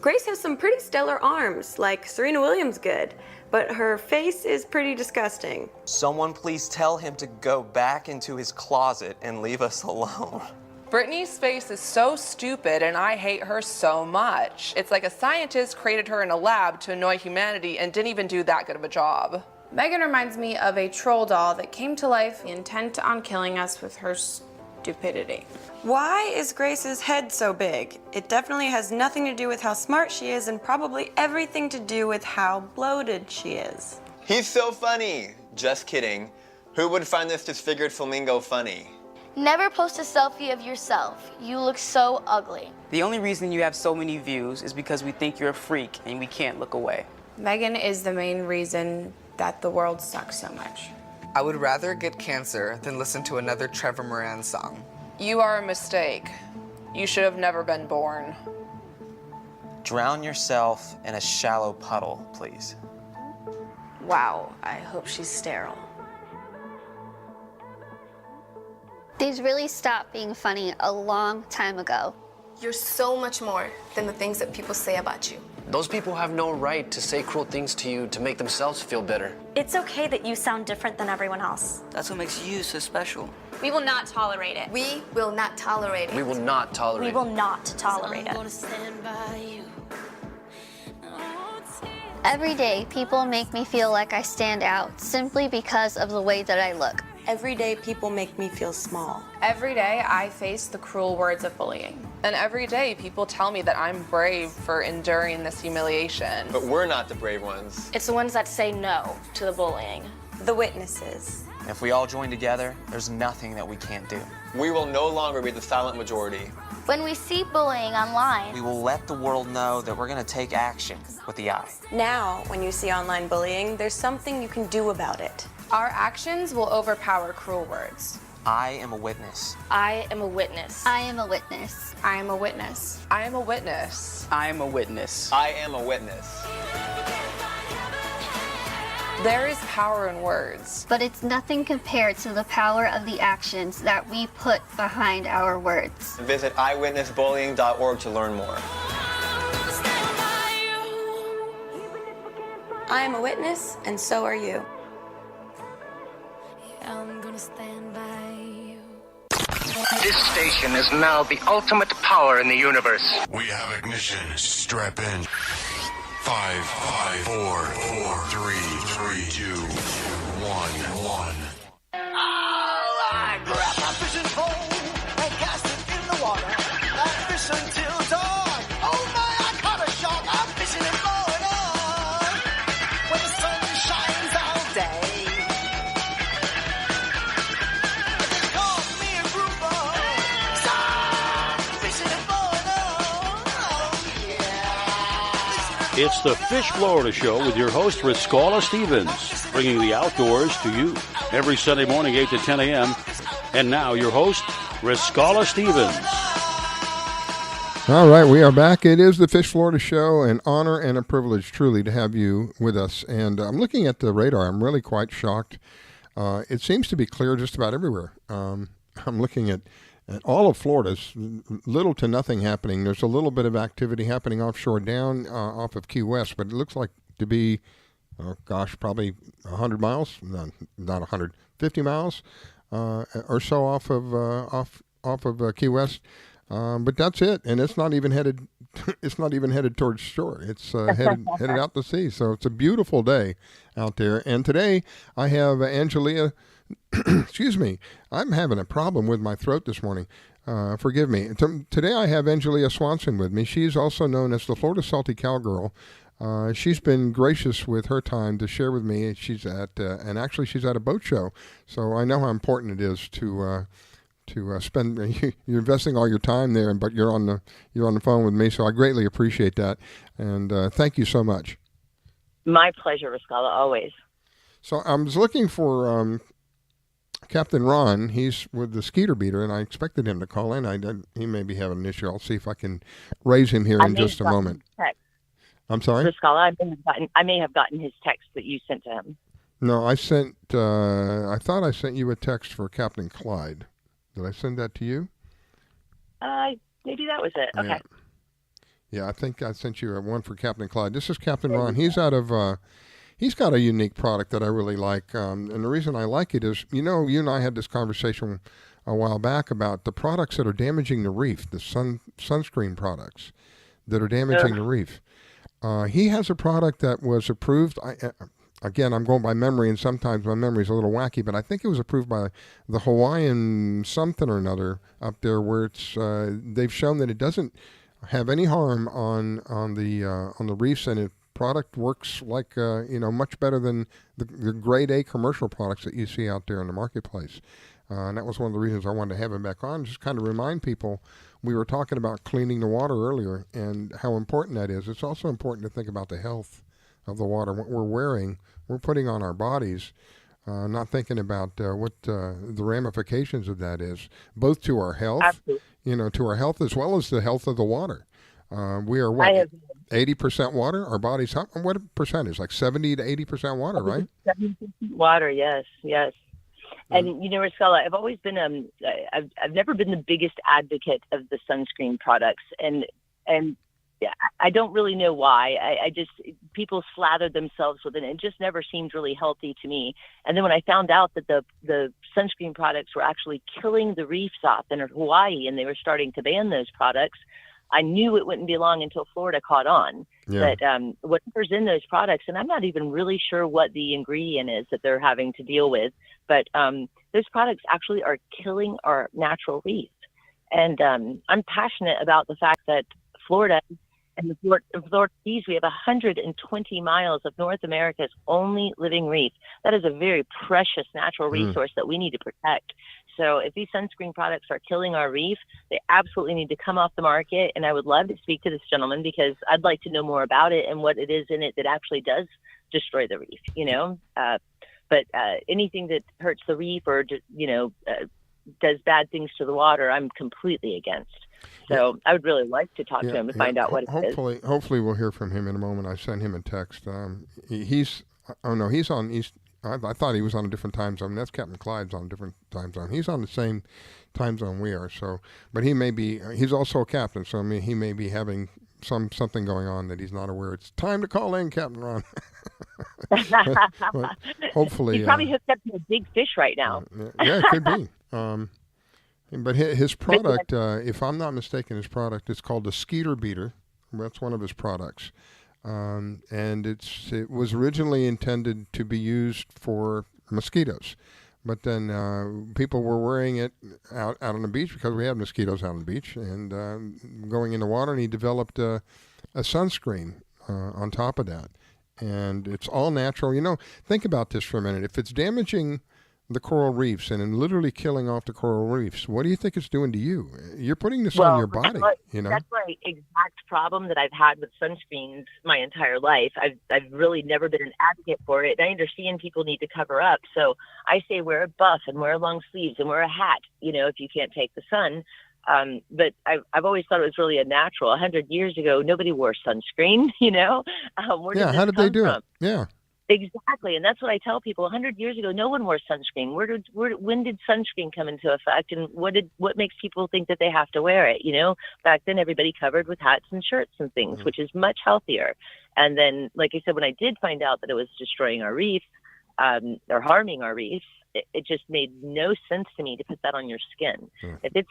Grace has some pretty stellar arms, like Serena Williams good, but her face is pretty disgusting. Someone please tell him to go back into his closet and leave us alone. Brittany's face is so stupid and I hate her so much. It's like a scientist created her in a lab to annoy humanity and didn't even do that good of a job. Megan reminds me of a troll doll that came to life intent on killing us with her stupidity. Why is Grace's head so big? It definitely has nothing to do with how smart she is and probably everything to do with how bloated she is. He's so funny. Just kidding. Who would find this disfigured flamingo funny? Never post a selfie of yourself. You look so ugly. The only reason you have so many views is because we think you're a freak and we can't look away. Megan is the main reason that the world sucks so much. I would rather get cancer than listen to another Trevor Moran song. You are a mistake. You should have never been born. Drown yourself in a shallow puddle, please. Wow, I hope she's sterile. These really stopped being funny a long time ago. You're so much more than the things that people say about you. Those people have no right to say cruel things to you to make themselves feel better. It's okay that you sound different than everyone else. That's what makes you so special. We will not tolerate it. We will not tolerate it. We will not tolerate it. We will not tolerate it. Every day, people make me feel like I stand out simply because of the way that I look. Every day, people make me feel small. Every day, I face the cruel words of bullying. And every day, people tell me that I'm brave for enduring this humiliation. But we're not the brave ones. It's the ones that say no to the bullying. The witnesses. If we all join together, there's nothing that we can't do. We will no longer be the silent majority. When we see bullying online, we will let the world know that we're going to take action with the eye. Now, when you see online bullying, there's something you can do about it. Our actions will overpower cruel words. I am a witness. I am a witness. I am a witness. I am a witness. I am a witness. I am a witness. I am a witness. There is power in words. But it's nothing compared to the power of the actions that we put behind our words. Visit eyewitnessbullying.org to learn more. I am a witness, and so are you. I'm gonna stand by you. This station is now the ultimate power in the universe. We have ignition. Strap in. 5, 4, 3, 2, 1. I grab my fishing pole and cast it in the water. I fish until dawn. Oh my, I caught a shark. I'm fishing in Florida where the sun shines all day. They call me a grouper. So I'm fishing in Florida. Oh yeah. It's the Fish Florida Show with your host, Riscala Stevens, bringing the outdoors to you every Sunday morning, 8 to 10 a.m. And now your host, Riscala Stevens. All right, we are back. It is the Fish Florida Show, an honor and a privilege truly to have you with us. And I'm looking at the radar. I'm really quite shocked. It seems to be clear just about everywhere. I'm looking at all of Florida's little to nothing happening. There's a little bit of activity happening offshore down off of Key West, but it looks like to be probably 100 miles, not 100, 50 miles or so off of Key West. But that's it, and it's not even headed. It's not even headed towards shore. It's headed out to sea. So it's a beautiful day out there. And today I have Angelia. Excuse me, I'm having a problem with my throat this morning. Forgive me. Today I have Angelia Swanson with me. She's also known as the Florida Salty Cowgirl. She's been gracious with her time to share with me. She's at she's at a boat show. So I know how important it is to spend. You're investing all your time there, but you're on the phone with me. So I greatly appreciate that, and thank you so much. My pleasure, Riscala, always. So I was looking for Captain Ron. He's with the Skeeter beater, and I expected him to call in. He may be having an issue. I'll see if I can raise him here in just a moment. I'm sorry? Riscala, I may have gotten his text that you sent to him. No, I thought I sent you a text for Captain Clyde. Did I send that to you? Maybe that was it. Okay. Yeah, I think I sent you one for Captain Clyde. This is Captain Ron. He's out of... He's got a unique product that I really like, and the reason I like it is, you and I had this conversation a while back about the products that are damaging the reef, the sunscreen products that are damaging the reef. He has a product that was approved. Again, I'm going by memory, and sometimes my memory is a little wacky, but I think it was approved by the Hawaiian something or another up there, where it's they've shown that it doesn't have any harm on the reefs, and it product works like much better than the grade A commercial products that you see out there in the marketplace. And that was one of the reasons I wanted to have him back on, just kind of remind people. We were talking about cleaning the water earlier and how important that is. It's also important to think about the health of the water, what we're wearing, we're putting on our bodies, not thinking about what the ramifications of that is, both to our health, to our health as well as the health of the water. We are 80% water. Our bodies, what percentage? Like 70 to 80% water, right? 70% water, yes. And Riscala, I've always been I've never been the biggest advocate of the sunscreen products, and yeah, I don't really know why. I just, people slather themselves with it, and it just never seemed really healthy to me. And then when I found out that the sunscreen products were actually killing the reefs off in Hawaii, and they were starting to ban those products, I knew it wouldn't be long until Florida caught on. Yeah. But whatever's in those products, and I'm not even really sure what the ingredient is that they're having to deal with, but those products actually are killing our natural reef. And I'm passionate about the fact that Florida and the Florida Keys, we have 120 miles of North America's only living reef. That is a very precious natural resource that we need to protect. So if these sunscreen products are killing our reef, they absolutely need to come off the market. And I would love to speak to this gentleman because I'd like to know more about it and what it is in it that actually does destroy the reef, But anything that hurts the reef or, does bad things to the water, I'm completely against. So I would really like to talk to him and find out what it is. Hopefully we'll hear from him in a moment. I sent him a text. He's on East. I thought he was on a different time zone. That's Captain Clyde's on a different time zone. He's on the same time zone we are. So, but he may be. He's also a captain, so I mean, he may be having something going on that he's not aware. It's time to call in, Captain Ron. But hopefully, he's probably hooked up to a big fish right now. Yeah, it could be. But his product, if I'm not mistaken, his product is called the Skeeter Beater. That's one of his products. And it was originally intended to be used for mosquitoes. But then people were wearing it out on the beach because we have mosquitoes out on the beach and going in the water. And he developed a sunscreen on top of that. And it's all natural. Think about this for a minute. If it's damaging the coral reefs and literally killing off the coral reefs, what do you think it's doing to you? You're putting this on your body. That's my exact problem that I've had with sunscreens my entire life. I've really never been an advocate for it. And I understand people need to cover up. So I say wear a buff and wear long sleeves and wear a hat, if you can't take the sun. But I've always thought it was really a natural. 100 years ago, nobody wore sunscreen, how did they do it? Yeah. Exactly. And that's what I tell people. 100 years ago, no one wore sunscreen. When did sunscreen come into effect? And what makes people think that they have to wear it? Back then everybody covered with hats and shirts and things, which is much healthier. And then, like I said, when I did find out that it was destroying our reefs or harming our reefs, it just made no sense to me to put that on your skin. If it's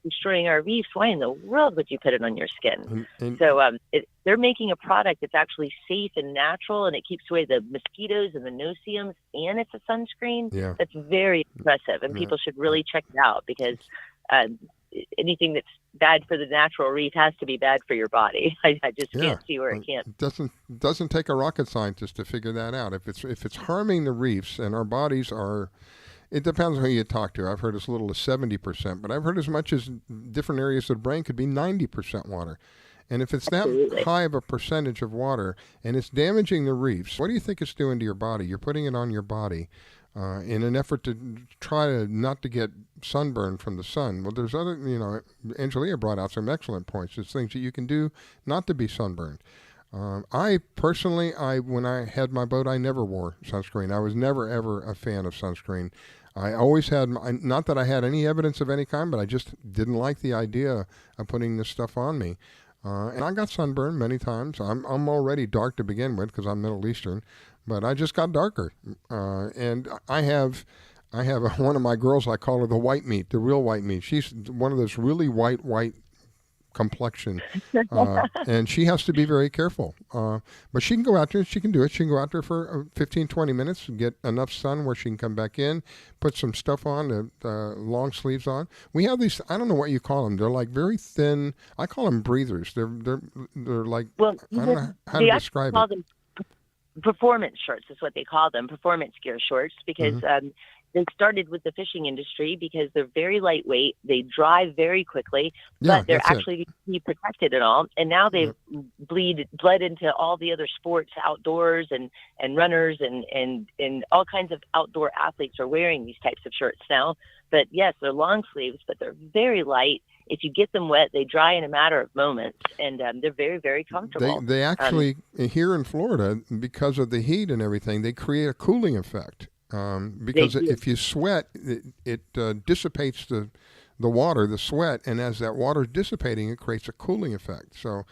destroying our reefs, why in the world would you put it on your skin? So they're making a product that's actually safe and natural, and it keeps away the mosquitoes and the no-see-ums, and it's a sunscreen. Yeah. That's very impressive, and people should really check it out, because anything that's bad for the natural reef has to be bad for your body. I just can't see where it can't. It doesn't take a rocket scientist to figure that out. If it's harming the reefs, and our bodies are, it depends on who you talk to. I've heard as little as 70%, but I've heard as much as different areas of the brain could be 90% water. And if it's that high of a percentage of water and it's damaging the reefs, what do you think it's doing to your body? You're putting it on your body in an effort to try to not to get sunburn from the sun. Well, there's other, Angelia brought out some excellent points. There's things that you can do not to be sunburned. I personally, when I had my boat, I never wore sunscreen. I was never, ever a fan of sunscreen. I always had, not that I had any evidence of any kind, but I just didn't like the idea of putting this stuff on me. And I got sunburned many times. I'm already dark to begin with because I'm Middle Eastern, but I just got darker. And I have one of my girls, I call her the white meat, the real white meat. She's one of those really white complexion, and she has to be very careful. But she can go out there, she can do it. She can go out there for 15, 20 minutes and get enough sun where she can come back in, put some stuff on, long sleeves on. We have these, I don't know what you call them. They're like very thin. I call them breathers. They're like, I don't know how to describe it. Performance shorts is what they call them, performance gear shorts, because they started with the fishing industry because they're very lightweight, they dry very quickly, but they're actually protected and all. And now they've bled into all the other sports, outdoors, and runners, and all kinds of outdoor athletes are wearing these types of shirts now. But yes, they're long sleeves, but they're very light. If you get them wet, they dry in a matter of moments, and they're very, very comfortable. They actually, here in Florida, because of the heat and everything, they create a cooling effect. Because if you sweat, it dissipates the water, the sweat, and as that water is dissipating, it creates a cooling effect. So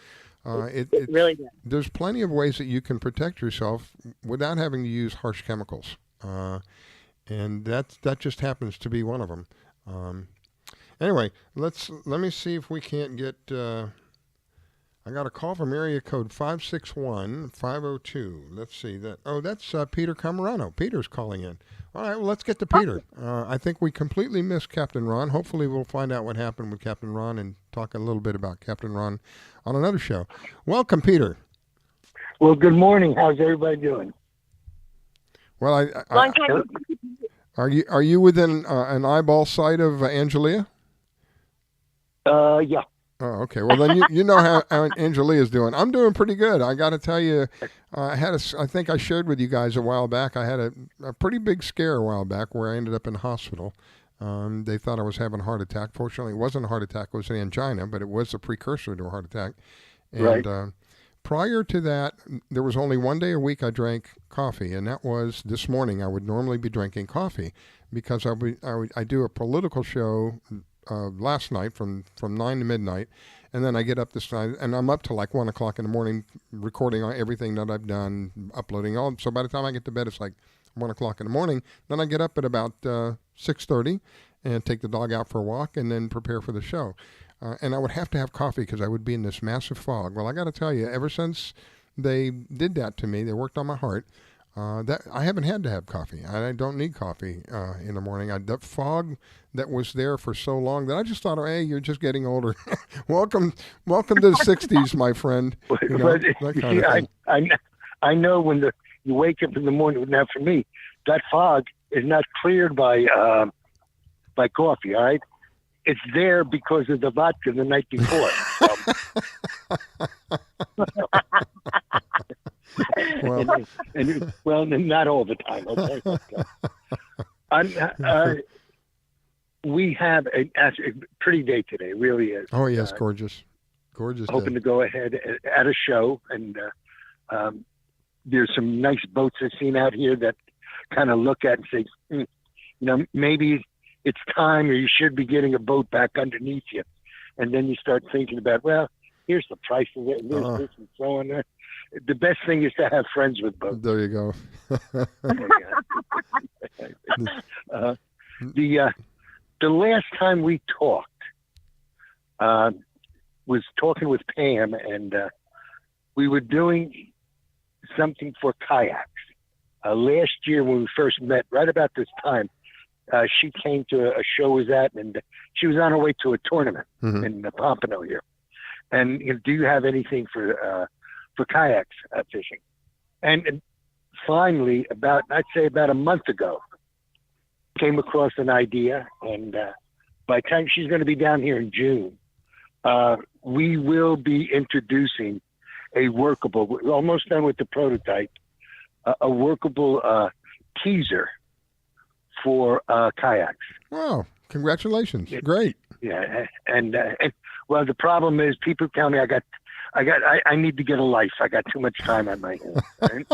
it really does. There's plenty of ways that you can protect yourself without having to use harsh chemicals, and that just happens to be one of them. Anyway, let me see if we can't get. I got a call from area code 561-502. Let's see that. Oh, that's Peter Cammarano. Peter's calling in. All right, well, let's get to Peter. I think we completely missed Captain Ron. Hopefully, we'll find out what happened with Captain Ron and talk a little bit about Captain Ron on another show. Welcome, Peter. Well, good morning. How's everybody doing? Well, are you within an eyeball sight of Angelia? Yeah. Oh, okay. Well, then you know how Angelia is doing. I'm doing pretty good. I got to tell you, I think I shared with you guys a while back. I had a pretty big scare a while back where I ended up in the hospital. They thought I was having a heart attack. Fortunately, it wasn't a heart attack. It was an angina, but it was a precursor to a heart attack. And prior to that, there was only one day a week I drank coffee, and that was this morning. I would normally be drinking coffee because I do a political show last night from 9 to midnight, and then I get up this night, and I'm up to like 1 o'clock in the morning recording everything that I've done, uploading all. So by the time I get to bed, it's like 1 o'clock in the morning. Then I get up at about 6:30 and take the dog out for a walk, and then prepare for the show. And I would have to have coffee because I would be in this massive fog. Well, I got to tell you, ever since they did that to me, they worked on my heart. That I haven't had to have coffee. I don't need coffee in the morning. That fog that was there for so long that I just thought, hey, you're just getting older. welcome to the 60s, my friend. You know, that kind of thing. I know when you wake up in the morning. Now, for me, that fog is not cleared by coffee. All right, it's there because of the vodka the night before. Well, not all the time. Okay. We have a pretty day today. It really is. Oh yes, gorgeous. Hoping to go ahead at a show, and there's some nice boats I've seen out here that kind of look at and say, maybe it's time, or you should be getting a boat back underneath you, and then you start thinking about, well, here's the price of it, and there's this and so on. the best thing is to have friends with boats. There you go. The last time we talked was talking with Pam, and we were doing something for kayaks. Last year when we first met, right about this time, she came to a show I was at, and she was on her way to a tournament in Pompano here. And do you have anything for kayaks fishing? And finally, I'd say about a month ago, came across an idea, and by the time she's going to be down here in June, we will be introducing a workable, we're almost done with the prototype, a workable teaser for kayaks. Wow, congratulations. Great. Yeah, and well, the problem is people tell me I need to get a life. I got too much time on my hands. Right?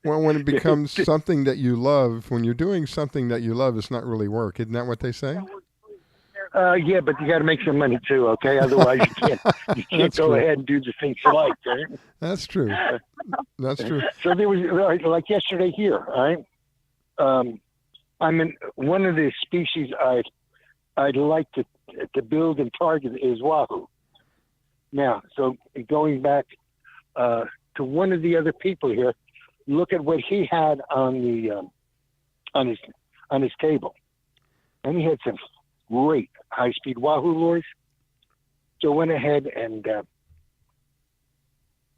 Well, when it becomes something that you love, when you're doing something that you love, it's not really work. Isn't that what they say? Yeah, but you got to make some money too, okay? Otherwise, you can't go ahead and do the things you like. Right? That's true. That's true. So there was, like yesterday here, all right? I'm in one of the species I'd like to build and target is wahoo. Now, so going back to one of the other people here, look at what he had on the on his table, and he had some great high-speed wahoo lures. So I went ahead and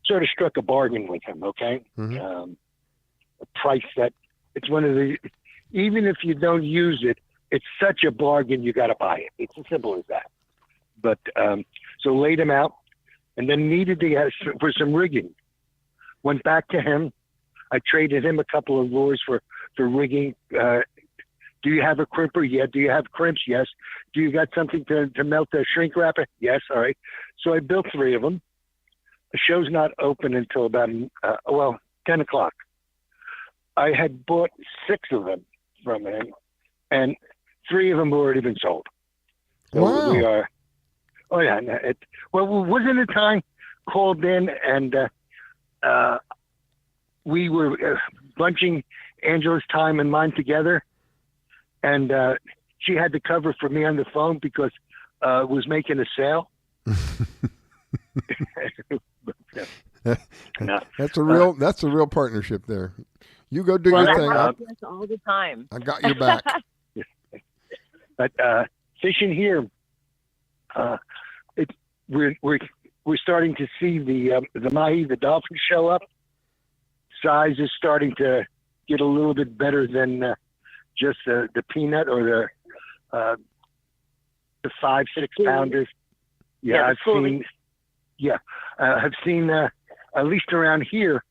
sort of struck a bargain with him. Okay, a price that it's one of the, even if you don't use it, it's such a bargain you got to buy it. It's as simple as that. But so laid him out, and then needed to get for some rigging. Went back to him. I traded him a couple of lures for rigging. Do you have a crimper? Yeah. Do you have crimps? Yes. Do you got something to melt a shrink wrapper? Yes. All right. So I built 3 of them. The show's not open until about 10 o'clock. I had bought 6 of them from him, and 3 of them have already been sold. So wow. We are. Oh yeah. Wasn't it time called in and we were bunching Angela's time and mine together, and she had to cover for me on the phone because was making a sale. That's a real partnership there. You go do your thing. All the time. I got your back. But fishing here, we're starting to see the mahi, the dolphin show up. Size is starting to get a little bit better than just the peanut or the 5-6 pounders. Yeah, I've seen. Yeah, I've seen at least around here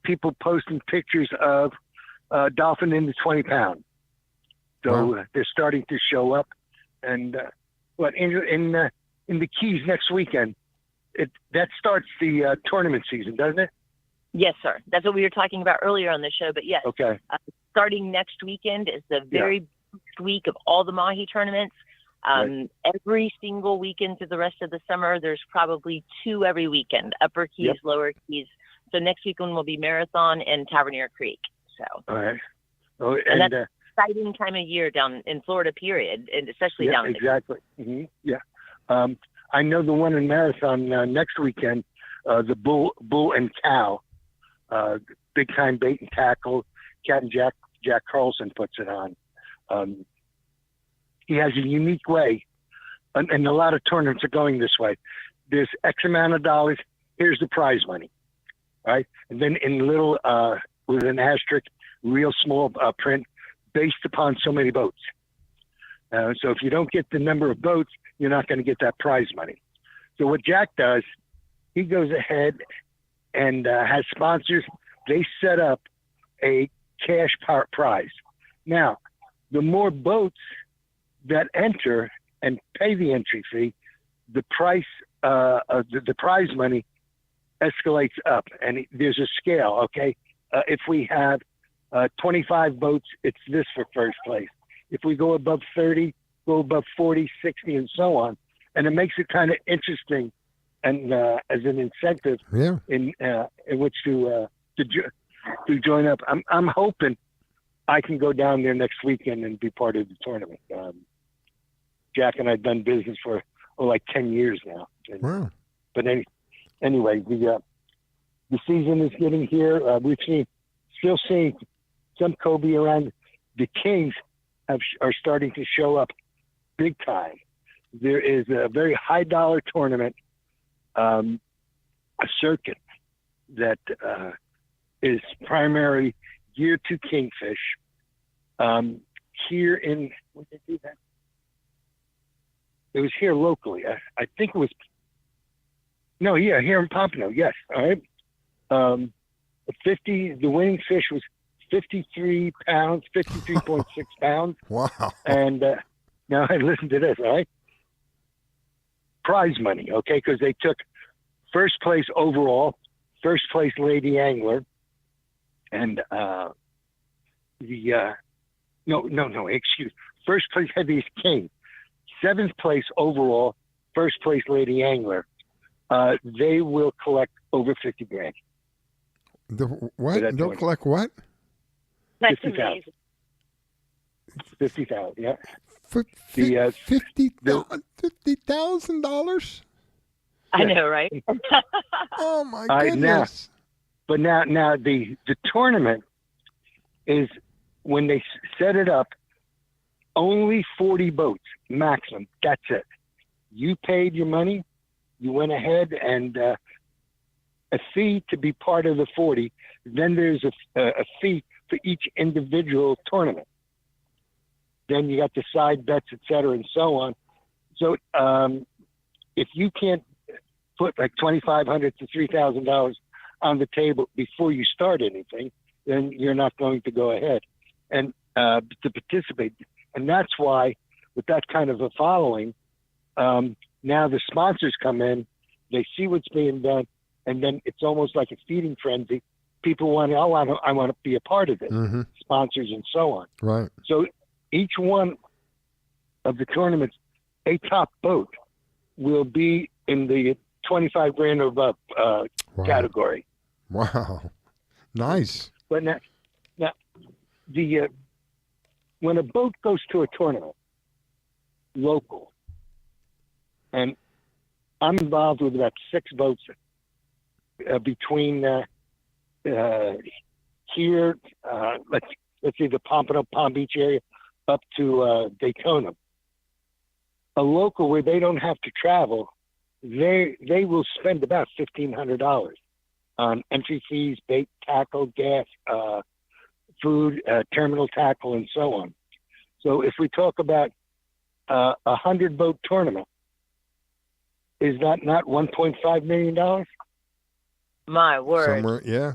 people posting pictures of dolphin in the 20-pound. So they're starting to show up, and in the Keys next weekend, that starts the tournament season, doesn't it? Yes, sir. That's what we were talking about earlier on the show. But yes, okay. Starting next weekend is the very first week of all the mahi tournaments. Every single weekend through the rest of the summer, there's probably 2 every weekend, Upper Keys, Lower Keys. So next weekend will be Marathon and Tavernier Creek. So, all right. And that's an exciting time of year down in Florida, period, and especially down in exactly. Mm-hmm. Yeah. I know the one in Marathon next weekend, the Bull and Cow, big time bait and tackle. Captain Jack Carlson puts it on. He has a unique way, and a lot of tournaments are going this way. There's X amount of dollars. Here's the prize money, right? And then in little, with an asterisk, real small print, based upon so many boats. So if you don't get the number of boats, you're not going to get that prize money. So what Jack does, he goes ahead and has sponsors. They set up a cash prize. Now, the more boats that enter and pay the entry fee, the price of the prize money escalates up, and there's a scale. Okay, if we have 25 boats, it's this for first place. If we go above 30, go above 40, 60, and so on, and it makes it kind of interesting and as an incentive in which to join up. I'm hoping I can go down there next weekend and be part of the tournament. Jack and I've done business for like 10 years now. Wow. But anyway, the season is getting here. We've still seeing some Kobe around. The Kings are starting to show up big time. There is a very high dollar tournament, a circuit that is primarily geared to kingfish. Here in, when did they do that? It was here locally. I think it was, here in Pompano, yes. All right. The winning fish was 53 pounds, 53.6 pounds. Wow. And now listen to this, all right? Prize money, okay? Because they took first place overall, first place lady angler, and first place heaviest king, 7th place overall, first place lady angler. They will collect over 50 grand. What? They'll collect what? That's 50,000. amazing. 50,000, yeah. $50,000? I know, right? Oh my goodness! But now the tournament is, when they set it up, only 40 boats maximum. That's it. You paid your money. You went ahead and a fee to be part of the 40. Then there's a fee for each individual tournament. Then you got the side bets, et cetera, and so on. So if you can't put like $2,500 to $3,000 on the table before you start anything, then you're not going to go ahead and to participate. And that's why, with that kind of a following, now the sponsors come in, they see what's being done, and then it's almost like a feeding frenzy. People want, I want to be a part of it, sponsors and so on. Right. So each one of the tournaments, a top boat will be in the 25 grand or above category. Wow. Nice. But now when a boat goes to a tournament, local, and I'm involved with about 6 boats between here, let's say the Pompano, Palm Beach area, up to Daytona. A local where they don't have to travel, they will spend about $1,500 on entry fees, bait, tackle, gas, food, terminal tackle, and so on. So if we talk about a 100-boat tournament, is that not $1.5 million? My word. Somewhere, yeah.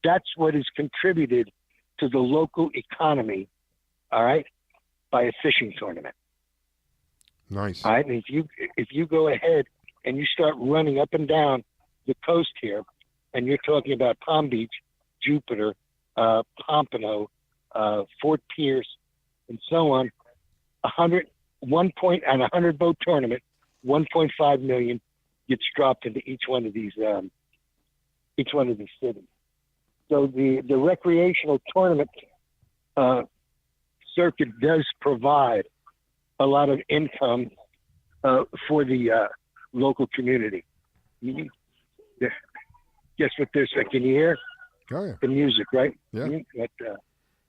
That's what is contributed to the local economy, all right, by a fishing tournament. Nice. All right, and if you go ahead and you start running up and down the coast here, and you're talking about Palm Beach, Jupiter, Pompano, Fort Pierce, and so on, 100-boat tournament, 1.5 million gets dropped into each one of these cities. So the recreational tournament circuit does provide a lot of income for the local community. Guess what this? Can you hear? Oh, yeah. The music, right? Yeah. But,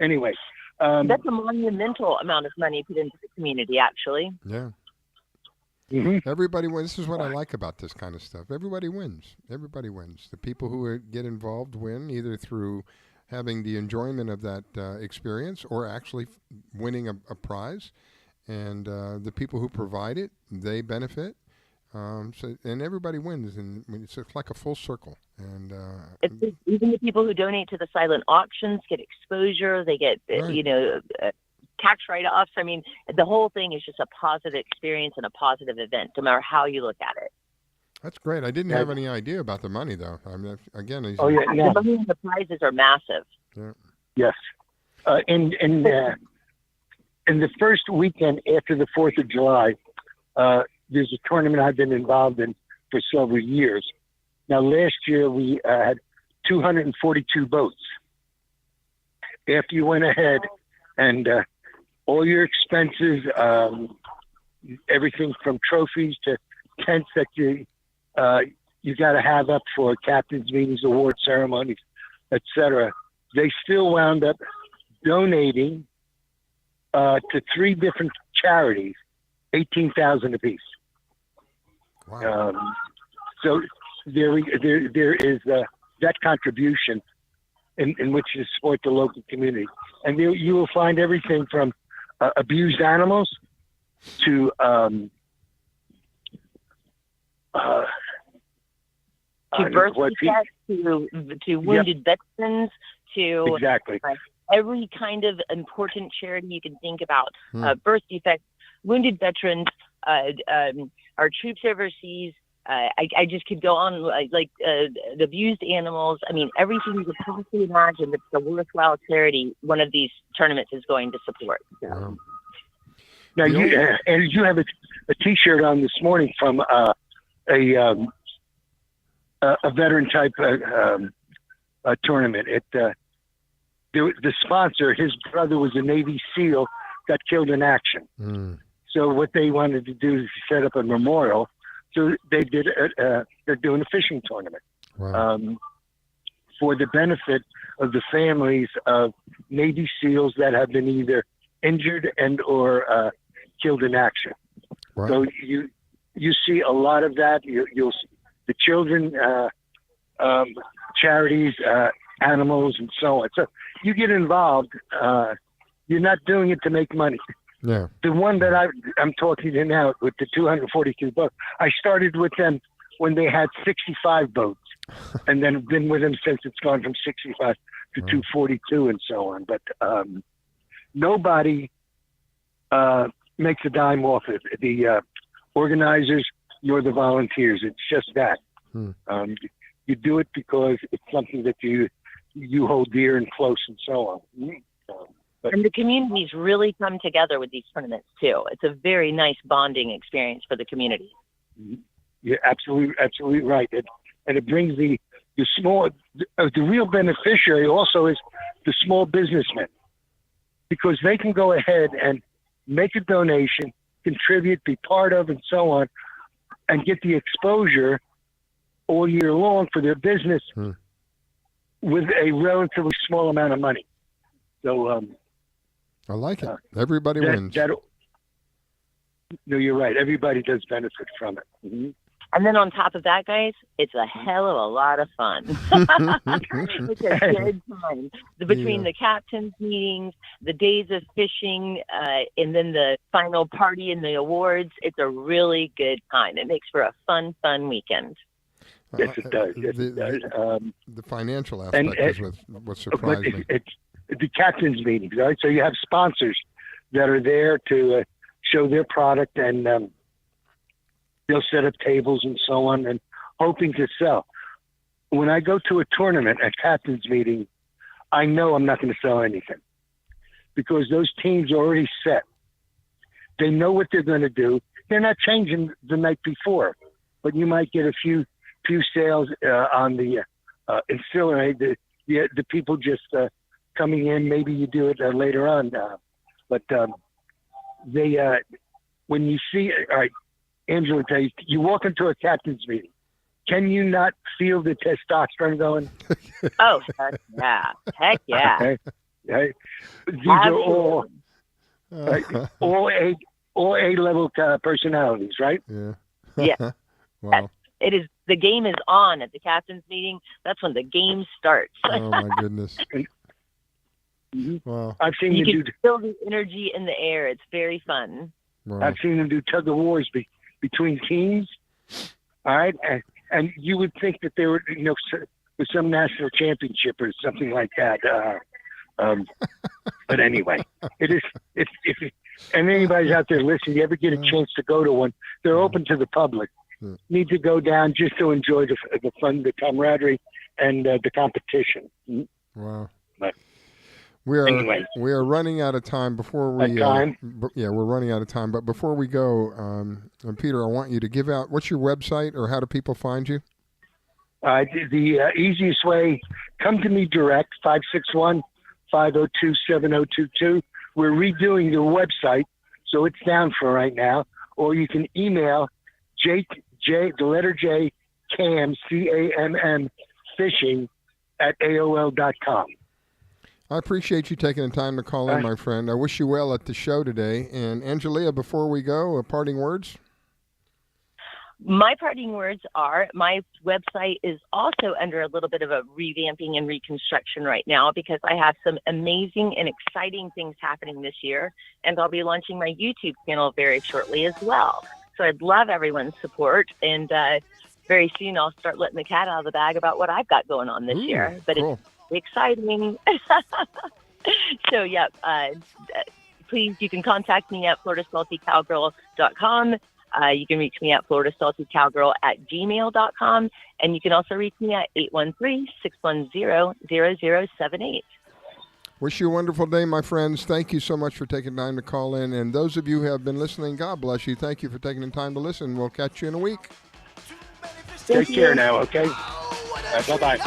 anyway. That's a monumental amount of money put into the community, actually. Yeah. Mm-hmm. Everybody wins. This is what I like about this kind of stuff. Everybody wins. Everybody wins. The people who get involved win, either through having the enjoyment of that experience or actually winning a prize. And the people who provide it, they benefit. And everybody wins. And it's like a full circle. And even the people who donate to the silent auctions get exposure. They get, tax write-offs. I mean, the whole thing is just a positive experience and a positive event, no matter how you look at it. That's great. I didn't have any idea about the money, though. I mean, again, The money and the prizes are massive. Yeah. Yes. In the first weekend after the 4th of July, there's a tournament I've been involved in for several years. Now, last year we had 242 boats. After you went ahead and all your expenses, everything from trophies to tents that you got to have up for captain's meetings, award ceremonies, etc., they still wound up donating to 3 different charities, $18,000 apiece. Wow. So there is that contribution in which to support the local community, and you will find everything from abused animals to birth defects, to wounded veterans, to exactly every kind of important charity you can think about. Birth defects, wounded veterans, our troops overseas. I just could go on, like the abused animals. I mean, everything you could possibly imagine that's a worthwhile charity, one of these tournaments is going to support. Wow. Now, you have a T-shirt on this morning from a veteran type tournament. The sponsor, his brother was a Navy SEAL, got killed in action. So what they wanted to do is set up a memorial. So they did. They're doing a fishing tournament for the benefit of the families of Navy SEALs that have been either injured and or killed in action. Wow. So you see a lot of that. You'll see the children, charities, animals, and so on. So you get involved. You're not doing it to make money. Yeah. The one that I'm talking to now with the 242 boats, I started with them when they had 65 boats, and then been with them since it's gone from 65 to 242 and so on. But nobody makes a dime off it. The organizers nor the volunteers. It's just that. You do it because it's something that you hold dear and close and so on. And the communities really come together with these tournaments too. It's a very nice bonding experience for the community. You're absolutely right. And it brings the real beneficiary also is the small businessman, because they can go ahead and make a donation, contribute, be part of, and so on, and get the exposure all year long for their business with a relatively small amount of money. So I like it. Everybody wins. No, you're right. Everybody does benefit from it. And then on top of that, guys, it's a hell of a lot of fun. It's a good time. Between the captain's meetings, the days of fishing, and then the final party and the awards, it's a really good time. It makes for a fun weekend. Yes, it does. The financial aspect is what surprised me. It's the captain's meetings, right? So you have sponsors that are there to show their product, and they'll set up tables and so on, and hoping to sell. When I go to a tournament, a captain's meeting, I know I'm not going to sell anything, because those teams are already set. They know what they're going to do. They're not changing the night before, but you might get a few sales on the ancillary. The people just coming in. Maybe you do it later on, but they when you see, all right, Angela, tell you walk into a captain's meeting. Can you not feel the testosterone going? Oh, heck yeah. Heck yeah. Okay. These are all A-level personalities, right? Yeah. Yeah. Wow. It is. The game is on at the captain's meeting. That's when the game starts. Oh, my goodness. Wow. I've seen you them can feel the energy in the air. It's very fun. Wow. I've seen them do tug of wars between teams. All right, and you would think that they were, with some national championship or something like that. But anyway, it is. If and anybody's out there listening, you ever get a chance to go to one, they're open to the public. Need to go down just to enjoy the fun, the camaraderie, and the competition. Wow. We are Anyway. we are running out of time. Before we we're running out of time. But before we go, Peter, I want you to give out what's your website or how do people find you? The easiest way, come to me direct, 561-502-7022. We're redoing the website, so it's down for right now. Or you can email the letter J, CAM, CAMM, fishing at AOL.com. I appreciate you taking the time to call in, my friend. I wish you well at the show today. And Angelia, before we go, parting words? My parting words are my website is also under a little bit of a revamping and reconstruction right now because I have some amazing and exciting things happening this year, and I'll be launching my YouTube channel very shortly as well. So I'd love everyone's support, and very soon I'll start letting the cat out of the bag about what I've got going on this year. But cool. It's exciting. So, yeah, please, you can contact me at FloridaSaltyCowgirl.com. You can reach me at FloridaSaltyCowgirl@gmail.com, and you can also reach me at 813-610-0078. Wish you a wonderful day, my friends. Thank you so much for taking time to call in. And those of you who have been listening, God bless you. Thank you for taking the time to listen. We'll catch you in a week. Take care now, okay? Bye-bye.